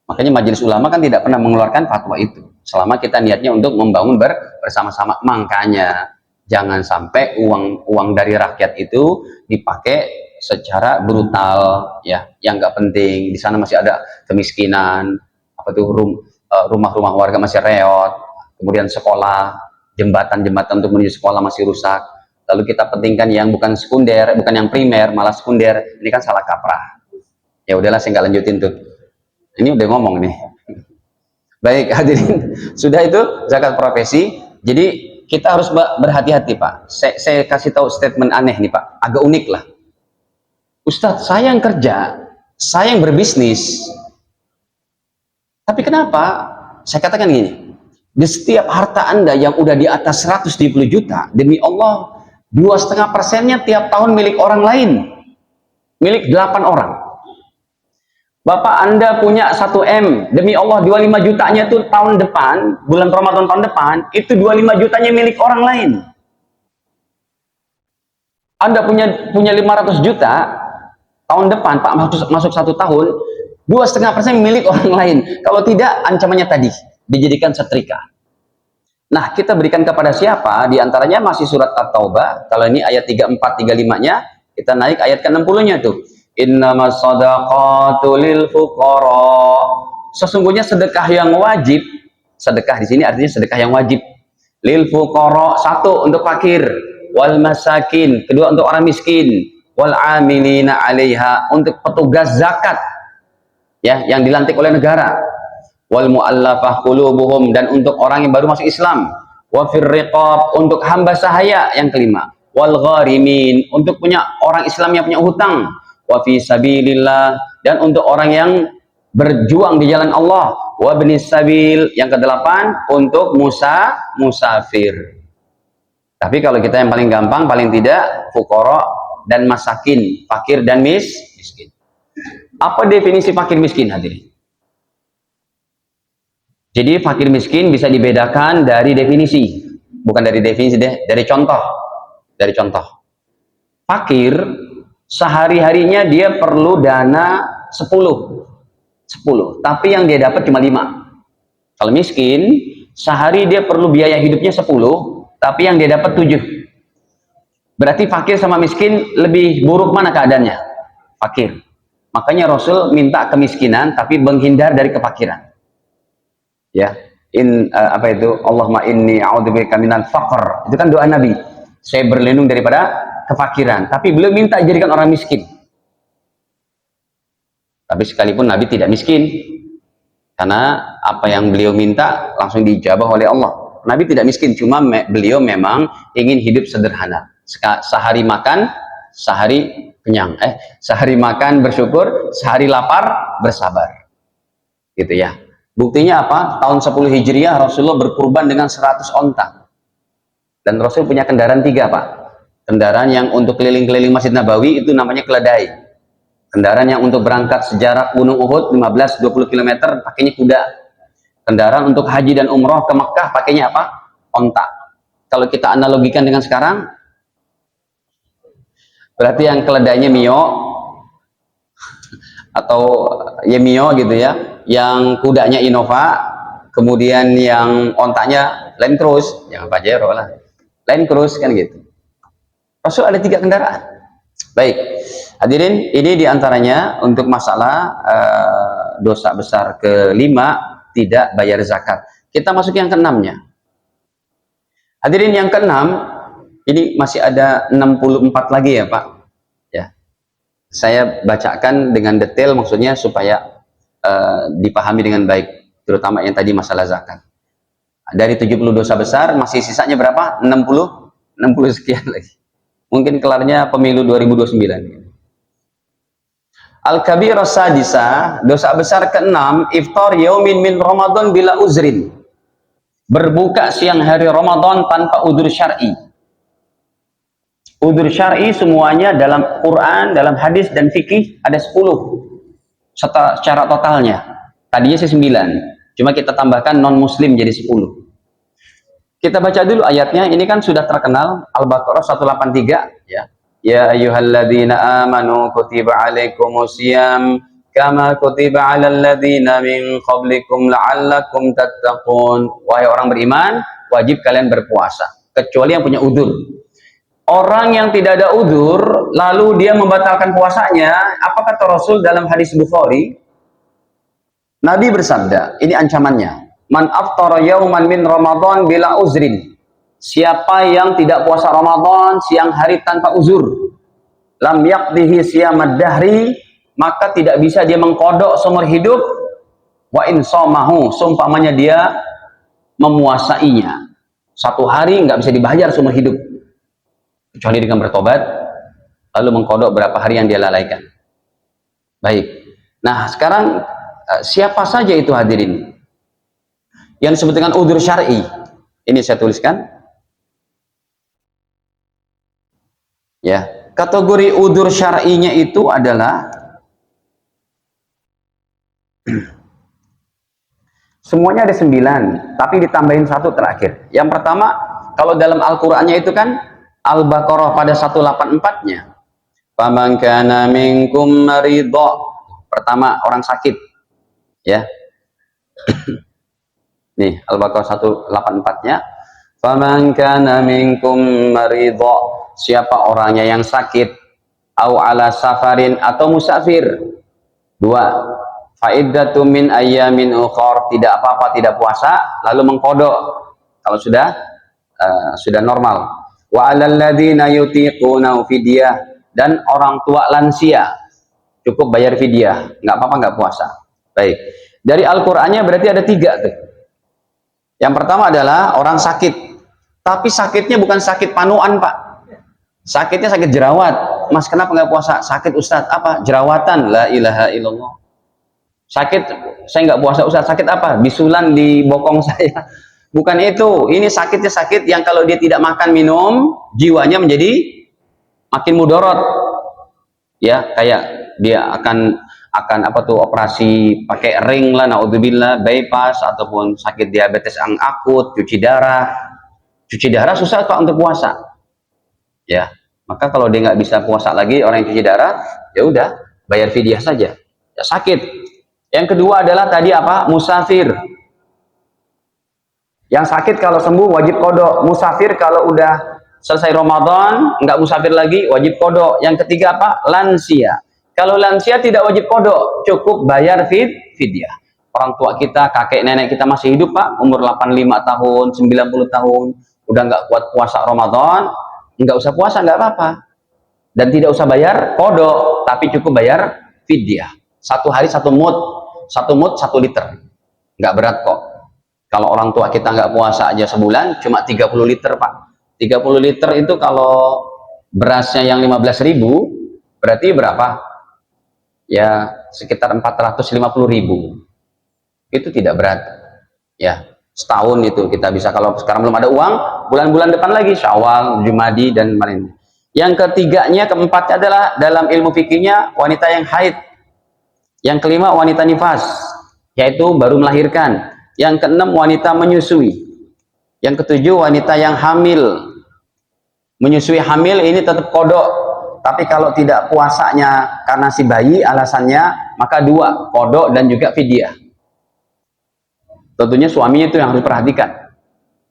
Makanya Majelis Ulama kan tidak pernah mengeluarkan fatwa itu selama kita niatnya untuk membangun bersama-sama. Makanya Jangan sampai uang dari rakyat itu dipakai secara brutal, ya, yang nggak penting. Di sana masih ada kemiskinan, apa tuh rumah-rumah warga masih reot, kemudian sekolah, jembatan-jembatan untuk menuju sekolah masih rusak. Lalu kita pentingkan yang bukan sekunder, bukan yang primer, malah sekunder. Ini kan salah kaprah. Ya udahlah, saya nggak lanjutin tuh. Ini udah ngomong nih. Baik, hadirin, sudah itu zakat profesi. Jadi kita harus berhati-hati, Pak. Saya kasih tahu statement aneh nih, Pak. Agak unik lah. Ustadz, saya yang kerja, saya yang berbisnis. Tapi kenapa? Saya katakan gini, di setiap harta Anda yang udah di atas 170 juta, demi Allah, 2,5%-nya tiap tahun milik orang lain. Milik 8 orang. Bapak Anda punya 1M, demi Allah 25 jutanya itu tahun depan, bulan Ramadan tahun depan, itu 25 jutanya milik orang lain. Anda punya 500 juta, tahun depan, Pak, masuk 1 tahun, 2,5% milik orang lain. Kalau tidak, ancamannya tadi, dijadikan setrika. Nah, kita berikan kepada siapa? Di antaranya masih surat At-Taubah, kalau ini ayat 34, 35-nya, kita naik ayat ke-60-nya tuh. Innamas shadaqatu lil fuqara. Sesungguhnya sedekah yang wajib, sedekah di sini artinya sedekah yang wajib. Lil fuqara, 1 untuk fakir, wal masakin, 2 untuk orang miskin, wal amilina 'alaiha, untuk petugas zakat, ya, yang dilantik oleh negara, wal muallafah qulubuhum, dan untuk orang yang baru masuk Islam, wa fir riqab, untuk hamba sahaya yang kelima, wal gharimin, untuk punya orang Islam yang punya hutang, wa fi sabilillah, dan untuk orang yang berjuang di jalan Allah, wa ibnis sabil, yang ke-8 untuk musafir. Tapi kalau kita yang paling gampang, paling tidak fuqara dan masakin, fakir dan miskin. Apa definisi fakir miskin, hadirin? Jadi fakir miskin bisa dibedakan dari definisi, bukan dari definisi deh, dari contoh. Dari contoh. Fakir sehari-harinya dia perlu dana 10, tapi yang dia dapat cuma 5. Kalau miskin, sehari dia perlu biaya hidupnya 10, tapi yang dia dapat 7. Berarti fakir sama miskin lebih buruk mana keadaannya? Fakir. Makanya Rasul minta kemiskinan tapi menghindar dari kefakiran. Ya, apa itu? Allahumma inni a'udzubika minal faqr. Itu kan doa Nabi. Saya berlindung daripada kefakiran, tapi beliau minta jadikan orang miskin. Tapi sekalipun Nabi tidak miskin, karena apa yang beliau minta langsung dijabah oleh Allah. Nabi tidak miskin, cuma beliau memang ingin hidup sederhana. Sehari makan, sehari kenyang. Sehari makan bersyukur, sehari lapar bersabar. Gitu ya. Buktinya apa? Tahun 10 Hijriah Rasulullah berkurban dengan 100 onta. Dan Rasul punya kendaraan 3, Pak. Kendaraan yang untuk keliling-keliling Masjid Nabawi itu namanya keledai. Kendaraan yang untuk berangkat sejarah Gunung Uhud 15-20 km pakainya kuda. Kendaraan untuk haji dan umroh ke Mekah pakainya apa? Onta. Kalau kita analogikan dengan sekarang, berarti yang keledainya Mio atau Yemio gitu ya, yang kudanya Innova, kemudian yang ontanya Land Cruise, jangan Pajero lah, Land Cruise kan gitu. Rasul ada 3 kendaraan. Baik, hadirin, ini diantaranya untuk masalah dosa besar ke-5, tidak bayar zakat. Kita masuk yang ke-6-nya. Hadirin, yang ke-6, ini masih ada 64 lagi ya Pak. Ya, saya bacakan dengan detail, maksudnya supaya dipahami dengan baik, terutama yang tadi masalah zakat. Dari 70 dosa besar, masih sisanya berapa? 60 sekian lagi. Mungkin kelarnya pemilu 2029. Al-kabirah sadisa, dosa besar ke-6, iftar yaumin min Ramadan bila uzrin. Berbuka siang hari Ramadan tanpa udzur syar'i. Udzur syar'i semuanya dalam Quran, dalam hadis dan fikih ada 10. Secara totalnya. Tadinya sih 9. Cuma kita tambahkan non muslim jadi 10. Kita baca dulu ayatnya, ini kan sudah terkenal, Al-Baqarah 183 ya. Ya ayyuhalladzina amanu kutiba alaikumusiyam kama kutiba 'alal ladzina min qablikum la'allakum tattaqun. Wahai orang beriman, wajib kalian berpuasa. kecuali yang punya udzur. Orang yang tidak ada udzur lalu dia membatalkan puasanya, apa kata Rasul dalam hadis Bukhari? Nabi bersabda, ini ancamannya. Man aftara yauman min Ramadan bila uzrin. Siapa yang tidak puasa Ramadan siang hari tanpa uzur, lam yaqdihi siyamad dahri, maka tidak bisa dia mengkodok seumur hidup. Wa in shamahu, seumpamanya dia memuasainya. Satu hari nggak bisa dibayar seumur hidup. Kecuali dengan bertobat, lalu mengkodok berapa hari yang dia lalaikan. Baik. Nah, sekarang siapa saja itu hadirin yang disebut dengan udzur syar'i? Ini saya tuliskan. Ya, kategori udzur syar'inya itu adalah semuanya ada 9, tapi ditambahin satu terakhir. Yang pertama, kalau dalam Al-Qur'annya itu kan Al-Baqarah pada 184-nya. Faman kana minkum maridha. Pertama, orang sakit. Ya. Nih, Al-Baqarah 184-nya. Faman kana minkum maridha. Siapa orangnya yang sakit, au ala safarin, atau musafir. 2. Faiddatu min ayyamin ukhar. Tidak apa-apa, tidak puasa, lalu mengkodok kalau sudah normal. Wa 'alal ladzina yutiquna fidyah, dan orang tua lansia cukup bayar fidyah, nggak apa-apa nggak puasa. Baik. Dari Al-Qur'annya berarti ada 3 tuh. Yang pertama adalah orang sakit, tapi sakitnya bukan sakit panuan, Pak. Sakitnya sakit jerawat. Mas, kenapa nggak puasa? Sakit Ustadz. Apa? Jerawatan. La ilaha illallah. Sakit, saya nggak puasa Ustadz. Sakit apa? Bisulan di bokong saya. Bukan itu. Ini sakitnya sakit yang kalau dia tidak makan minum, jiwanya menjadi makin mudorot. Ya, kayak dia akan apa tuh, operasi pakai ring lah, naudzubillah, bypass, ataupun sakit diabetes yang akut, cuci darah. Cuci darah susah Pak untuk puasa. Ya, maka kalau dia nggak bisa puasa lagi, orang yang cuci darah, ya udah bayar fidyah saja. Ya, sakit. Yang kedua adalah tadi apa? Musafir. Yang sakit kalau sembuh wajib kodok. Musafir kalau udah selesai Ramadan nggak musafir lagi, wajib kodok. Yang ketiga apa? Lansia. Kalau lansia tidak wajib kodok, cukup bayar fidyah. Orang tua kita, kakek nenek kita masih hidup Pak, umur 85 tahun, 90 tahun, udah nggak kuat puasa Ramadan, nggak usah puasa, nggak apa-apa. Dan tidak usah bayar kodok, tapi cukup bayar fidyah. Satu hari 1 mud, 1 liter. Nggak berat kok. Kalau orang tua kita nggak puasa aja sebulan, cuma 30 liter Pak. 30 liter itu kalau berasnya yang 15.000, berarti berapa? Ya, sekitar 450.000. Itu tidak berat. Ya, setahun itu kita bisa, kalau sekarang belum ada uang, bulan-bulan depan lagi, Syawal, Jumadi, dan lain-lain. Yang ketiganya, keempatnya adalah dalam ilmu fikihnya wanita yang haid. Yang kelima wanita nifas, yaitu baru melahirkan. Yang keenam wanita menyusui. Yang ketujuh wanita yang hamil. Menyusui hamil ini tetap kodok, tapi kalau tidak puasanya karena si bayi alasannya, maka 2, kodok dan juga fidyah. Tentunya suaminya itu yang harus perhatikan.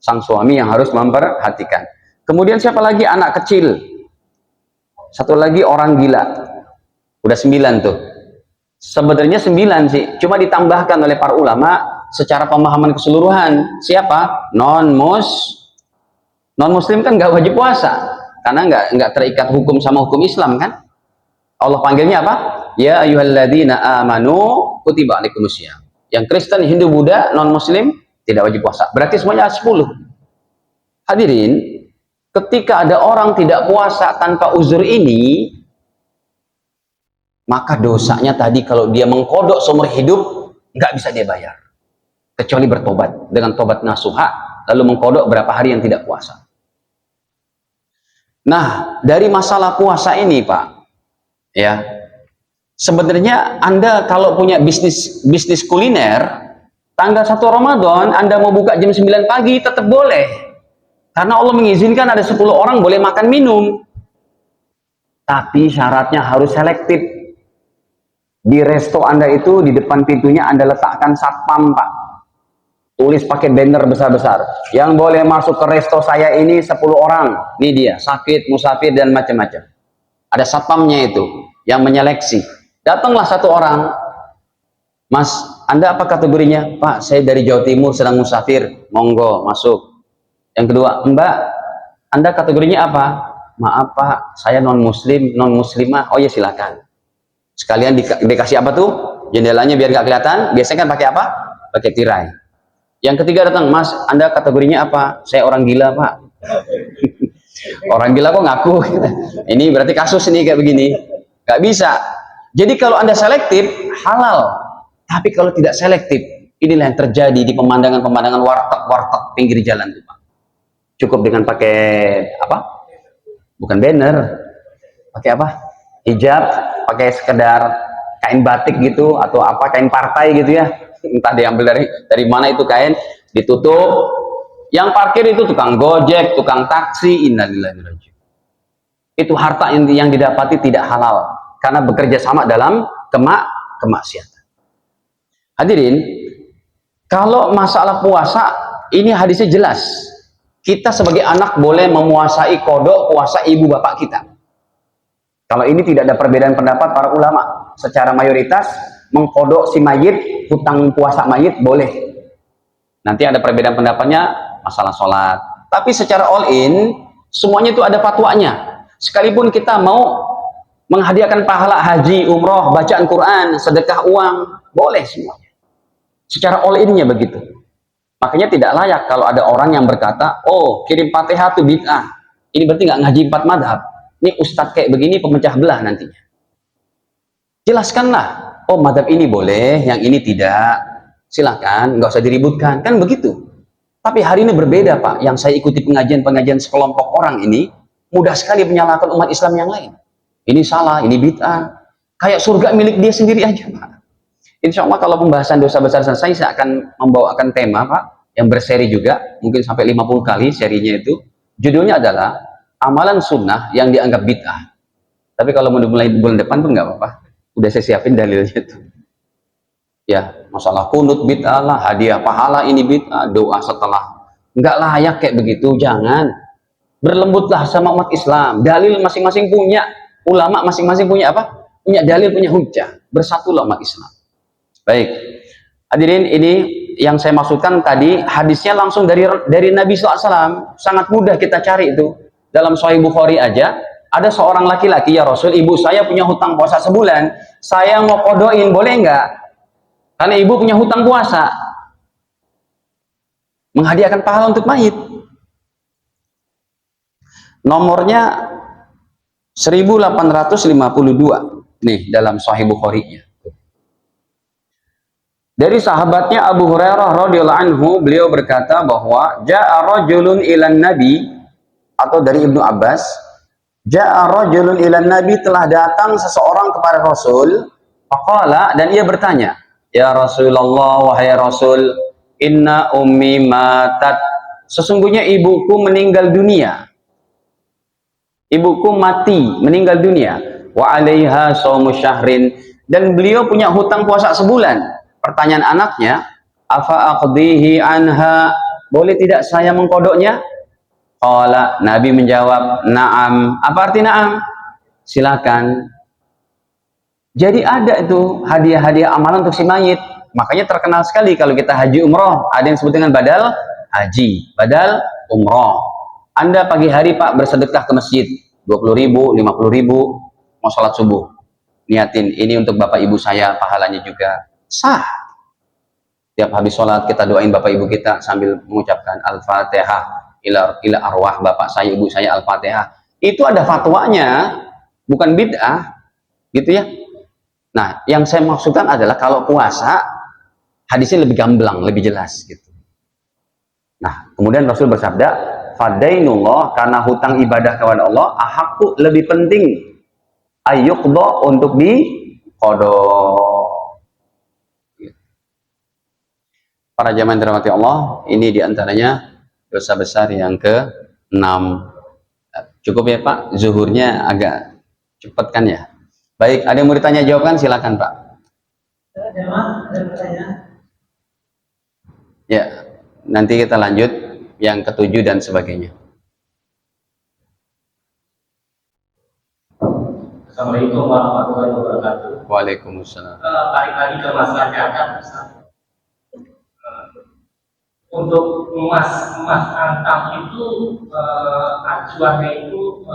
Sang suami yang harus memperhatikan. Kemudian siapa lagi? Anak kecil. Satu lagi orang gila. Udah 9 tuh. Sebenarnya 9 sih, cuma ditambahkan oleh para ulama secara pemahaman keseluruhan. Siapa? Non-muslim kan nggak wajib puasa, karena nggak terikat hukum sama hukum Islam kan. Allah panggilnya apa? Ya ayyuhalladzina amanu kutiba alaikumusiyam. Yang Kristen, Hindu, Buddha, non-muslim tidak wajib puasa. Berarti semuanya 10. Hadirin, ketika ada orang tidak puasa tanpa uzur ini, maka dosanya tadi kalau dia mengkodok seumur hidup, nggak bisa dia bayar. Kecuali bertobat dengan tobat nasuha, lalu mengkodok berapa hari yang tidak puasa. Nah, dari masalah puasa ini Pak, ya, sebenarnya Anda kalau punya bisnis kuliner, tanggal 1 Ramadan Anda mau buka jam 9 pagi tetap boleh, karena Allah mengizinkan ada 10 orang boleh makan minum. Tapi syaratnya harus selektif. Di resto Anda itu, di depan pintunya Anda letakkan satpam Pak. tulis pakai banner besar-besar, yang boleh masuk ke resto saya ini 10 orang, ini dia, sakit, musafir, dan macam-macam. Ada satpamnya itu, yang menyeleksi. Datanglah satu orang, Mas, Anda apa kategorinya? Pak, saya dari Jawa Timur sedang musafir, monggo masuk. Yang kedua, Mbak, Anda kategorinya apa? Maaf Pak, saya non muslim, non muslimah. Oh ya silakan. Sekalian dikasih apa tuh? Jendelanya biar nggak kelihatan. Biasanya kan pakai apa? Pakai tirai. Yang ketiga datang, Mas, Anda kategorinya apa? Saya orang gila Pak. Orang gila kok ngaku? Ini berarti kasus ini kayak begini. Nggak bisa. Jadi kalau Anda selektif, halal. Tapi kalau tidak selektif, inilah yang terjadi di pemandangan-pemandangan warteg-warteg pinggir jalan itu Pak. Cukup dengan pakai apa? Bukan banner, pakai apa? Hijab, pakai sekedar kain batik gitu atau apa, kain partai gitu ya. Entah diambil dari mana itu kain, ditutup. Yang parkir itu tukang gojek, tukang taksi, innalillahi wa inna ilaihi raji'un. Itu harta yang didapati tidak halal karena bekerja sama dalam kemaksiatan. Hadirin, kalau masalah puasa ini hadisnya jelas. Kita sebagai anak boleh memuasai kodok puasa ibu bapak kita. Kalau ini tidak ada perbedaan pendapat para ulama, secara mayoritas mengkodok si mayit, hutang puasa mayit boleh. Nanti ada perbedaan pendapatnya masalah sholat. Tapi secara all in, semuanya itu ada fatwanya. Sekalipun kita mau menghadiahkan pahala haji, umroh, bacaan Quran, sedekah uang, boleh semuanya. Secara all innya begitu. Makanya tidak layak kalau ada orang yang berkata, oh kirim Fatihah itu bid'ah. Ini berarti nggak ngaji 4 madhab. Ini ustadz kayak begini pemecah belah nantinya. Jelaskanlah, oh madhab ini boleh, yang ini tidak. Silakan, nggak usah diributkan. Kan begitu. Tapi hari ini berbeda Pak. Yang saya ikuti pengajian-pengajian sekelompok orang ini, mudah sekali menyalahkan umat Islam yang lain. Ini salah, ini bid'ah. Kayak surga milik dia sendiri aja Pak. Insya Allah kalau pembahasan dosa besar selesai, saya akan membawakan tema Pak, yang berseri juga, mungkin sampai 50 kali serinya itu. Judulnya adalah amalan sunnah yang dianggap bid'ah. Tapi kalau mau dimulai bulan depan pun nggak apa-apa. Udah saya siapin dalilnya tuh. Ya, masalah kunut bid'ah lah, hadiah pahala ini bid'ah, doa setelah. Nggak layak kayak begitu, jangan. Berlembutlah sama umat Islam. Dalil masing-masing punya, ulama masing-masing punya apa? Punya dalil, punya hujah. Bersatulah umat Islam. Baik, hadirin, ini yang saya maksudkan tadi, hadisnya langsung dari Nabi SAW. Sangat mudah kita cari itu. Dalam Sahih Bukhari aja, ada seorang laki-laki, ya Rasul, ibu saya punya hutang puasa sebulan, saya mau kodoin, boleh nggak? Karena ibu punya hutang puasa. Menghadiahkan pahala untuk mayit. Nomornya 1852. Nih, dalam Sahih Bukhari-nya. Dari sahabatnya Abu Hurairah radhiyallahu anhu, beliau berkata bahwa ja'a rajulun ilan nabi, atau dari Ibnu Abbas, ja'a rajulun ilan nabi, telah datang seseorang kepada Rasul, faqala, dan ia bertanya, ya Rasulullah, wahai Rasul, inna ummi matat, sesungguhnya ibuku meninggal dunia, ibuku mati, meninggal dunia, wa alaiha shaumu syahrin, dan beliau punya hutang puasa sebulan. Pertanyaan anaknya, afa aqdihi anha, boleh tidak saya mengkodoknya? Qala, Nabi menjawab, na'am. Apa arti na'am? Silakan. Jadi ada itu hadiah-hadiah amalan untuk si mayit. Makanya terkenal sekali kalau kita haji umroh, ada yang disebut dengan badal haji, badal umroh. Anda pagi hari Pak bersedekah ke masjid, 20.000, 50.000, mau sholat subuh. Niatin, ini untuk bapak ibu saya, pahalanya juga. Sah. Tiap habis sholat kita doain bapak ibu kita sambil mengucapkan Al-Fatihah ila arwah bapak saya, ibu saya, Al-Fatihah. Itu ada fatwanya, bukan bid'ah, gitu ya. Nah, yang saya maksudkan adalah kalau puasa hadisnya lebih gamblang, lebih jelas gitu. Nah, kemudian Rasul bersabda, fadainullah, karena hutang ibadah kepada Allah ahaku, lebih penting ayyuqda, untuk diqadha. Para jamaah yang dirahmati Allah, ini diantaranya dosa besar yang ke-6. Cukup ya Pak, zuhurnya agak cepat kan ya. Baik, ada yang mau ditanya jawabkan, silakan Pak. Ada pertanyaan? Ya. nanti kita lanjut yang ketujuh dan sebagainya. Assalamualaikum warahmatullahi wabarakatuh. Waalaikumsalam. Balik lagi ke masalah zakat, Ustaz. Untuk emas antam itu acuannya itu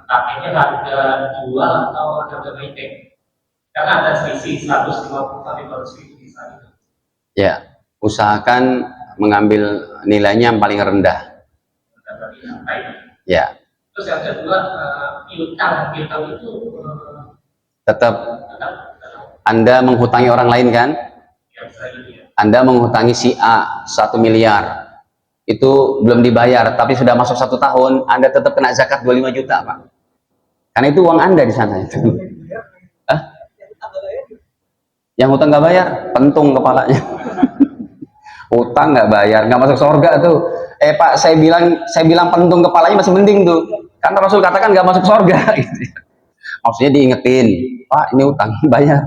pakainya harga jual atau harga buyback? Karena ada selisih 150 sampai 200 misalnya. Ya, usahakan mengambil nilainya yang paling rendah. Ya. Terus yang kedua, piutang itu Tetap Anda menghutangi orang lain kan? ya, Anda menghutangi si A 1 miliar, itu belum dibayar, tapi sudah masuk 1 tahun, Anda tetap kena zakat 25 juta, Pak. Karena itu uang Anda di sana itu. Hah? Yang hutang nggak bayar, pentung kepalanya. Hutang nggak bayar, nggak masuk surga tuh. Pak, saya bilang pentung kepalanya masih mending tuh. Karena Rasul katakan nggak masuk surga. Maksudnya diingetin, Pak, ini hutang bayar.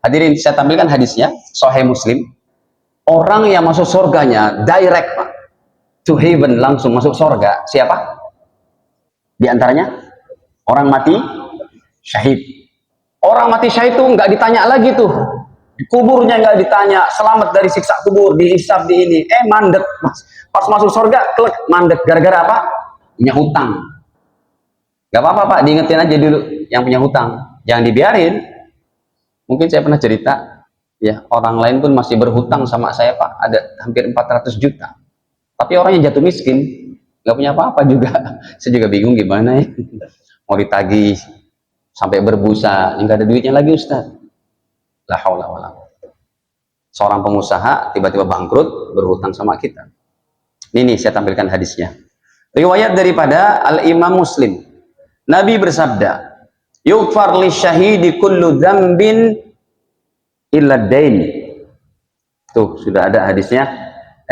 Hadirin, saya tampilkan hadisnya, Sahih Muslim. Orang yang masuk surganya direct, Pak, to heaven, langsung masuk surga. Siapa? Di antaranya orang mati syahid. Orang mati syahid itu nggak ditanya lagi tuh, di kuburnya nggak ditanya, selamat dari siksa kubur, dihisab di ini, mandek, pas masuk surga, klek, mandek, gara-gara apa? Punya hutang. Gak apa-apa, Pak, diingetin aja dulu yang punya hutang, jangan dibiarin. Mungkin saya pernah cerita, ya, orang lain pun masih berhutang sama saya, Pak, ada hampir 400 juta. Tapi orang yang jatuh miskin, nggak punya apa-apa juga. Saya juga bingung gimana ya, mau ditagih sampai berbusa, nggak ada duitnya lagi, Ustaz. La haula wala quwwata. Seorang pengusaha tiba-tiba bangkrut, berhutang sama kita. Ini saya tampilkan hadisnya. Riwayat daripada Al-Imam Muslim. Nabi bersabda, "Yughfar lisyahidi kullu dzambin illa dain." Tuh, sudah ada hadisnya.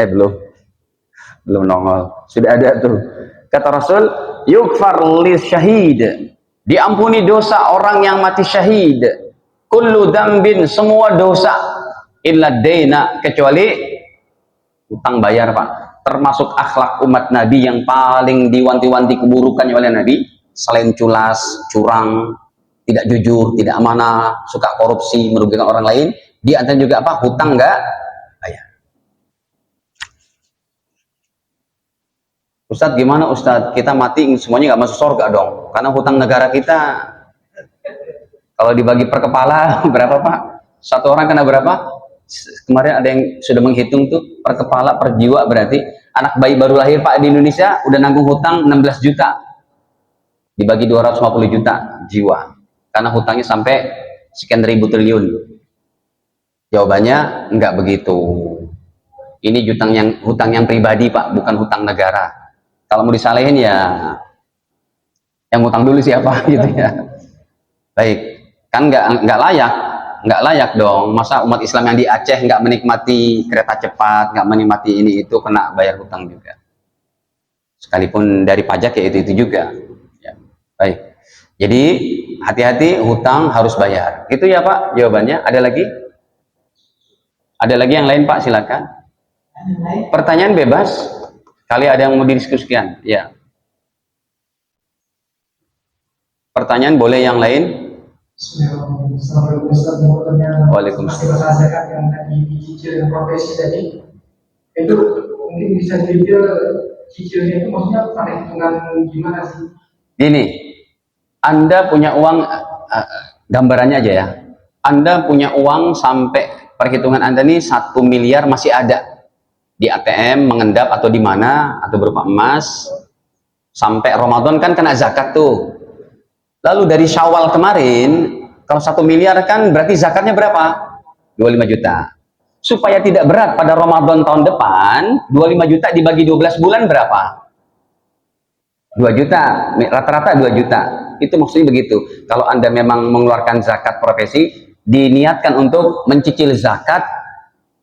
Belum nongol. Sudah ada tuh. Kata Rasul, "Yughfar lisyahid." Diampuni dosa orang yang mati syahid. Kullu dzambin, semua dosa, illa daina, kecuali utang bayar, Pak. Termasuk akhlak umat Nabi yang paling diwanti-wanti keburukannya oleh Nabi, selain culas, curang, tidak jujur, tidak amanah, suka korupsi, merugikan orang lain, di antara juga apa? Hutang nggak bayar. Ustadz, gimana Ustadz? Kita mati semuanya nggak masuk surga dong, karena hutang negara kita kalau dibagi per kepala berapa, Pak? Satu orang kena berapa? Kemarin ada yang sudah menghitung tuh, per kepala, per jiwa, berarti anak bayi baru lahir, Pak, di Indonesia udah nanggung hutang 16 juta. Dibagi 250 juta jiwa, karena hutangnya sampai sekian ribu triliun. Jawabannya enggak begitu. Ini hutang yang pribadi, Pak, bukan hutang negara. Kalau mau disalahin ya yang hutang dulu siapa gitu ya. Baik, kan nggak layak dong. Masa umat Islam yang di Aceh nggak menikmati kereta cepat, nggak menikmati ini itu, kena bayar hutang juga. Sekalipun dari pajak ya itu juga. Baik, jadi hati-hati, hutang harus bayar. Itu ya, Pak, jawabannya. Ada lagi? Ada lagi yang lain, Pak? Silakan. Pertanyaan bebas. Kali ada yang mau didiskusikan? Ya. Pertanyaan boleh yang lain? Assalamualaikum Ustaz, mau tanya Waalaikumsalam. masalah zakat yang tadi dicicil dengan profesi tadi, itu mungkin bisa dicicil, cicilnya itu maksudnya pada hitungan gimana sih? Gini, Anda punya uang, gambarannya aja ya, Anda punya uang sampai perhitungan Anda nih 1 miliar masih ada di ATM, mengendap atau di mana, atau berupa emas, sampai Ramadan kan kena zakat tuh. Lalu dari Syawal kemarin, kalau 1 miliar kan berarti zakatnya berapa? 25 juta. Supaya tidak berat pada Ramadan tahun depan, 25 juta dibagi 12 bulan berapa? 2 juta, rata-rata 2 juta. Itu maksudnya begitu. Kalau Anda memang mengeluarkan zakat profesi, diniatkan untuk mencicil zakat,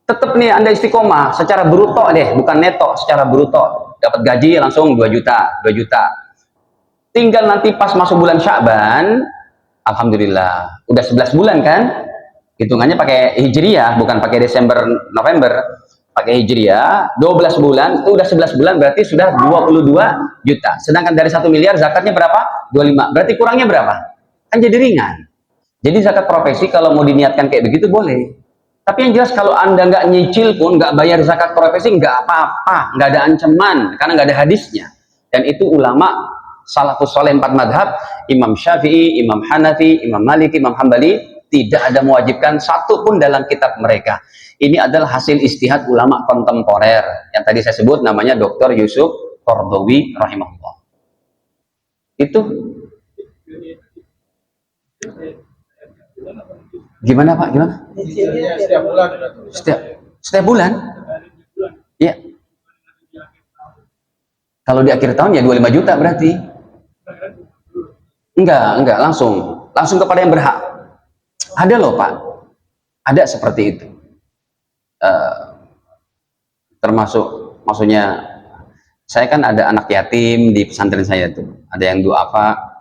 tetap nih Anda istiqomah secara bruto deh, bukan neto, secara bruto. Dapat gaji langsung 2 juta, 2 juta. Tinggal nanti pas masuk bulan Sya'ban, alhamdulillah, udah 11 bulan kan? Hitungannya pakai Hijriyah, bukan pakai Desember, November. pakai Hijriah, 12 bulan, itu udah 11 bulan berarti sudah 22 juta. Sedangkan dari 1 miliar zakatnya berapa? 25. Berarti kurangnya berapa? Kan jadi ringan. Jadi zakat profesi kalau mau diniatkan kayak begitu boleh. Tapi yang jelas kalau Anda nggak nyicil pun, nggak bayar zakat profesi, nggak apa-apa, nggak ada ancaman, karena nggak ada hadisnya. Dan itu ulama salafus soleh 4 madhab, Imam Syafi'i, Imam Hanafi, Imam Maliki, Imam Hambali, tidak ada mewajibkan satu pun dalam kitab mereka. Ini adalah hasil istihad ulama kontemporer, yang tadi saya sebut namanya Dr. Yusuf Qaradawi rahimahullah. Itu gimana Pak? Gimana? Setiap bulan. Setiap bulan? Ya. Kalau di akhir tahun ya 25 juta berarti. Enggak, langsung kepada yang berhak. Ada loh Pak. Ada seperti itu. Termasuk maksudnya saya kan ada anak yatim di pesantren saya tuh. Ada yang duafa.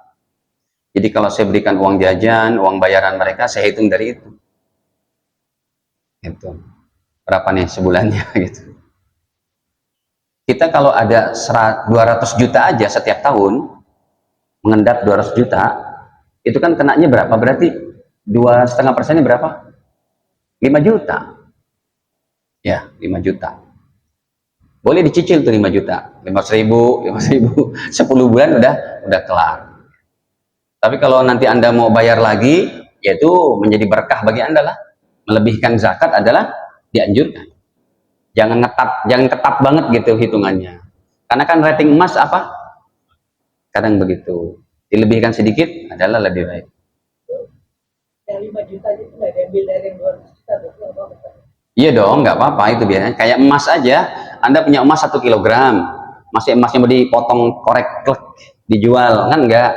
Jadi kalau saya berikan uang jajan, uang bayaran mereka, saya hitung dari itu. Itu. Berapa nih sebulannya gitu. Kita kalau ada 200 juta aja setiap tahun, mengendap 200 juta, itu kan kenanya berapa? Berarti 2,5%-nya berapa? 5 juta. Ya, 5 juta. Boleh dicicil tuh 5 juta. 500.000, 10 bulan udah kelar. Tapi kalau nanti Anda mau bayar lagi, yaitu menjadi berkah bagi Anda lah. Melebihkan zakat adalah dianjurkan. Jangan ketat banget gitu hitungannya. Karena kan rating emas apa? Kadang begitu. Dilebihkan sedikit adalah lebih baik. Yang 5 juta itu nggak diambil dari yang 200 juta, berarti apa? Iya dong, nggak apa-apa itu biasanya. Kayak emas aja, Anda punya emas 1 kilogram, masih emasnya mau dipotong korek klek, dijual, kan enggak.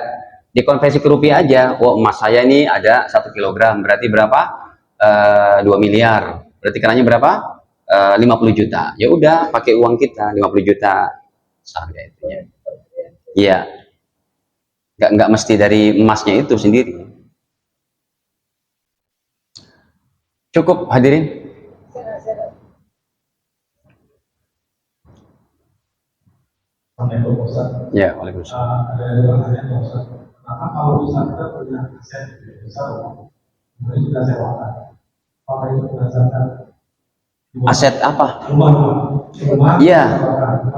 Dikonversi ke rupiah aja. Oh, emas saya ini ada 1 kilogram, berarti berapa? 2 miliar. Berarti kenanya berapa? 50 juta. Ya udah, pakai uang kita 50 juta. Seharga itu ya. Iya. Nggak mesti dari emasnya itu sendiri. Cukup hadirin. Assalamualaikum Ustaz. Ya, waalaikumsalam. Ada dua pertanyaan Ustaz. Pertama, kalau misalnya kita punya aset besar, kemudian kita sewakan, apa itu berdasarkan Aset apa? rumah? Iya.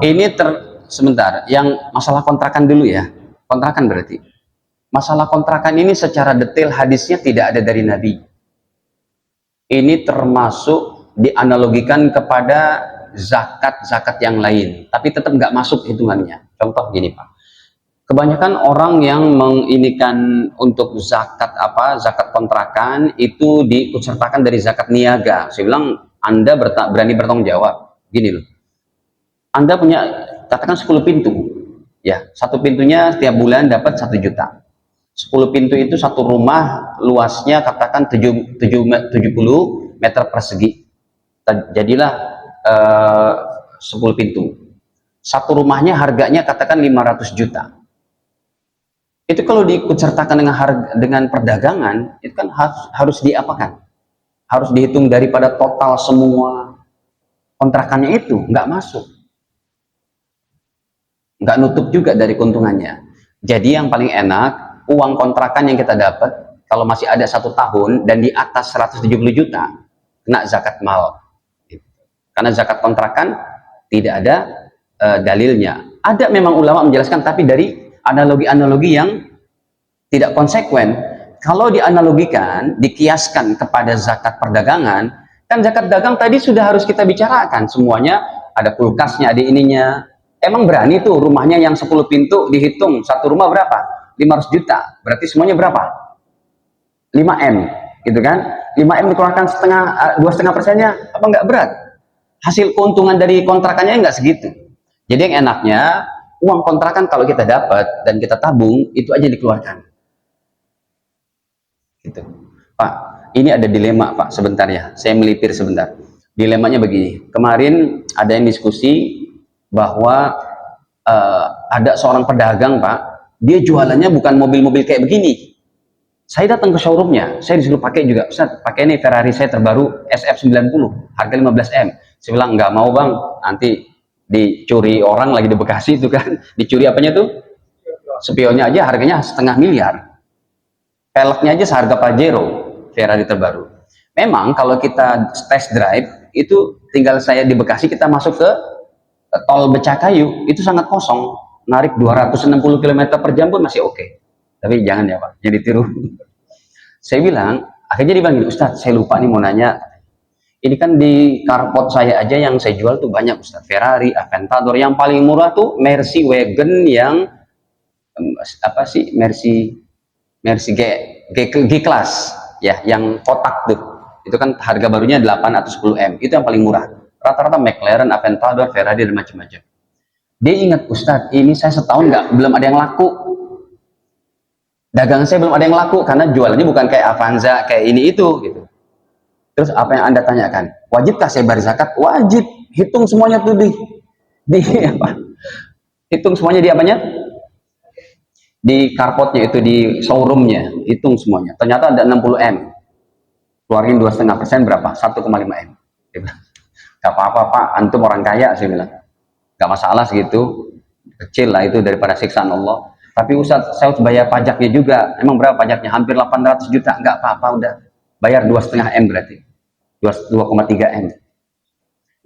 Ini sebentar, yang masalah kontrakan dulu ya. Kontrakan berarti. Masalah kontrakan ini secara detail hadisnya tidak ada dari Nabi. Ini termasuk dianalogikan kepada zakat yang lain, tapi tetap nggak masuk hitungannya. Contoh gini Pak, kebanyakan orang yang menginikan untuk zakat kontrakan itu diikutsertakan dari zakat niaga. Saya bilang Anda berani bertanggung jawab. Gini loh, Anda punya katakan 10 pintu, ya, satu pintunya tiap bulan dapat 1 juta. 10 pintu itu satu rumah luasnya katakan 70 meter persegi. Jadilah 10 pintu. Satu rumahnya harganya katakan 500 juta. Itu kalau diikutsertakan dengan perdagangan, itu kan harus diapakan? Harus dihitung daripada total semua kontrakannya itu, nggak masuk. Nggak nutup juga dari keuntungannya. Jadi yang paling enak, uang kontrakan yang kita dapat, kalau masih ada 1 tahun dan di atas 170 juta, kena zakat mal. Karena zakat kontrakan tidak ada dalilnya. Ada memang ulama menjelaskan, tapi dari analogi-analogi yang tidak konsekuen. Kalau dianalogikan, dikiaskan kepada zakat perdagangan, kan zakat dagang tadi sudah harus kita bicarakan. Semuanya ada kulkasnya, ada ininya. Emang berani tuh rumahnya yang 10 pintu dihitung, satu rumah berapa? 500 juta. Berarti semuanya berapa? 5M, gitu kan? 5M dikeluarkan 2,5%-nya, apa nggak berat? Hasil keuntungan dari kontrakannya nggak segitu. Jadi yang enaknya uang kontrakan kalau kita dapat dan kita tabung itu aja dikeluarkan. Gitu. Pak, ini ada dilema Pak, sebentar ya. Saya melipir sebentar. Dilemanya begini. Kemarin ada yang diskusi bahwa ada seorang pedagang Pak, dia jualannya bukan mobil-mobil kayak begini. Saya datang ke showroomnya, saya disuruh pakai juga, Ustaz, pakai ini Ferrari saya terbaru SF90, harga 15M. Saya bilang nggak mau bang, nanti dicuri orang lagi di Bekasi itu kan, dicuri apanya tuh? Spionnya aja harganya 500 000 000. Peleknya aja seharga Pajero, Ferrari terbaru. Memang kalau kita test drive itu tinggal saya di Bekasi, kita masuk ke tol Becakayu itu sangat kosong, narik 260 km/jam pun masih oke. Tapi jangan ya Pak, jadi tiru. Saya bilang, akhirnya dipanggil, Ustadz saya lupa nih mau nanya, ini kan di carport saya aja yang saya jual tuh banyak Ustadz, Ferrari, Aventador, yang paling murah tuh Mercy Wagon yang apa sih, Mercy G class ya, yang kotak tuh, itu kan harga barunya 8 atau 10 M, itu yang paling murah. Rata-rata McLaren, Aventador, Ferrari dan macam-macam. Dia ingat, Ustadz ini saya setahun belum ada yang laku, dagangan saya belum ada yang laku karena jualannya bukan kayak Avanza kayak ini itu gitu. Terus apa yang Anda tanyakan, wajibkah saya bayar zakat? Wajib, hitung semuanya tuh di apa, hitung semuanya di apanya, di carportnya itu, di showroomnya, hitung semuanya. Ternyata ada 60 M, keluarin 2,5% berapa? 1,5 M. Dia bilang, gak apa-apa Pak, antum orang kaya. Saya bilang, gak masalah segitu, kecil lah itu daripada siksaan Allah. Tapi Ustadz, saya harus bayar pajaknya juga. Emang berapa pajaknya? Hampir 800 juta. Gak apa-apa, udah bayar 2,5 M berarti 2,3 M.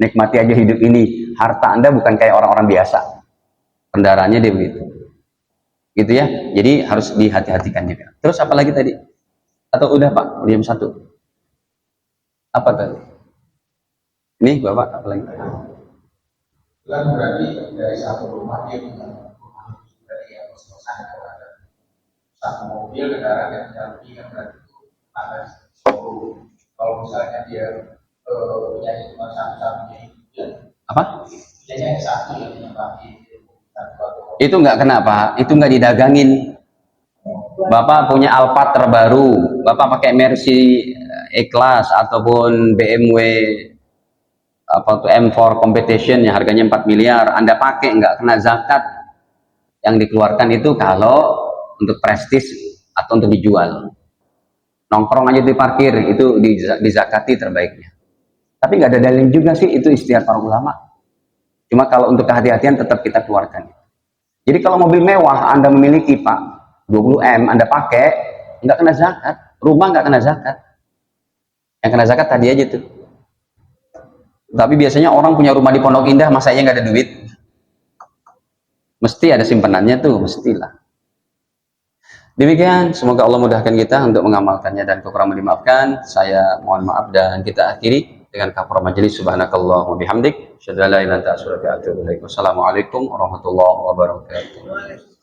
Nikmati aja hidup ini. Harta Anda bukan kayak orang-orang biasa, kendaraannya dia begitu gitu ya. Jadi harus dihati-hatikan juga. Terus apa lagi tadi? Atau udah Pak, jam 1? Apa tadi? Ini Bapak apa lagi? Kan berarti dari satu rumah dia punya rumah dari yang kos-kosan itu ada satu mobil kendaraan yang cantik, kan berarti itu ada 10. Kalau misalnya dia punya cuma satu-satunya itu ya, Apa? punyanya satu yang menempati Itu nggak kena Pak, itu nggak didagangin. Bapak punya Alphard terbaru, Bapak pakai Mercy E-Class ataupun BMW apa tuh M4 Competition yang harganya 4 miliar, Anda pakai nggak kena zakat. Yang dikeluarkan itu kalau untuk prestis atau untuk dijual. Nongkrong aja di parkir itu dizakati terbaiknya. Tapi nggak ada dalil juga sih, itu istiadat para ulama. Cuma kalau untuk kehati-hatian tetap kita keluarkan. Jadi kalau mobil mewah Anda memiliki Pak, 20 M Anda pakai, nggak kena zakat. Rumah nggak kena zakat. Yang kena zakat tadi aja tuh. Tapi biasanya orang punya rumah di Pondok Indah, masa iya nggak ada duit? Mesti ada simpenannya tuh, mestilah. Demikian, semoga Allah mudahkan kita untuk mengamalkannya dan kekurangan dimaafkan. Saya mohon maaf dan kita akhiri dengan kafaratul majelis. Subhanakallahumma bihamdik, asyhadu an la ilaha illa anta astaghfiruka wa atubu ilaik. Wassalamualaikum warahmatullahi wabarakatuh.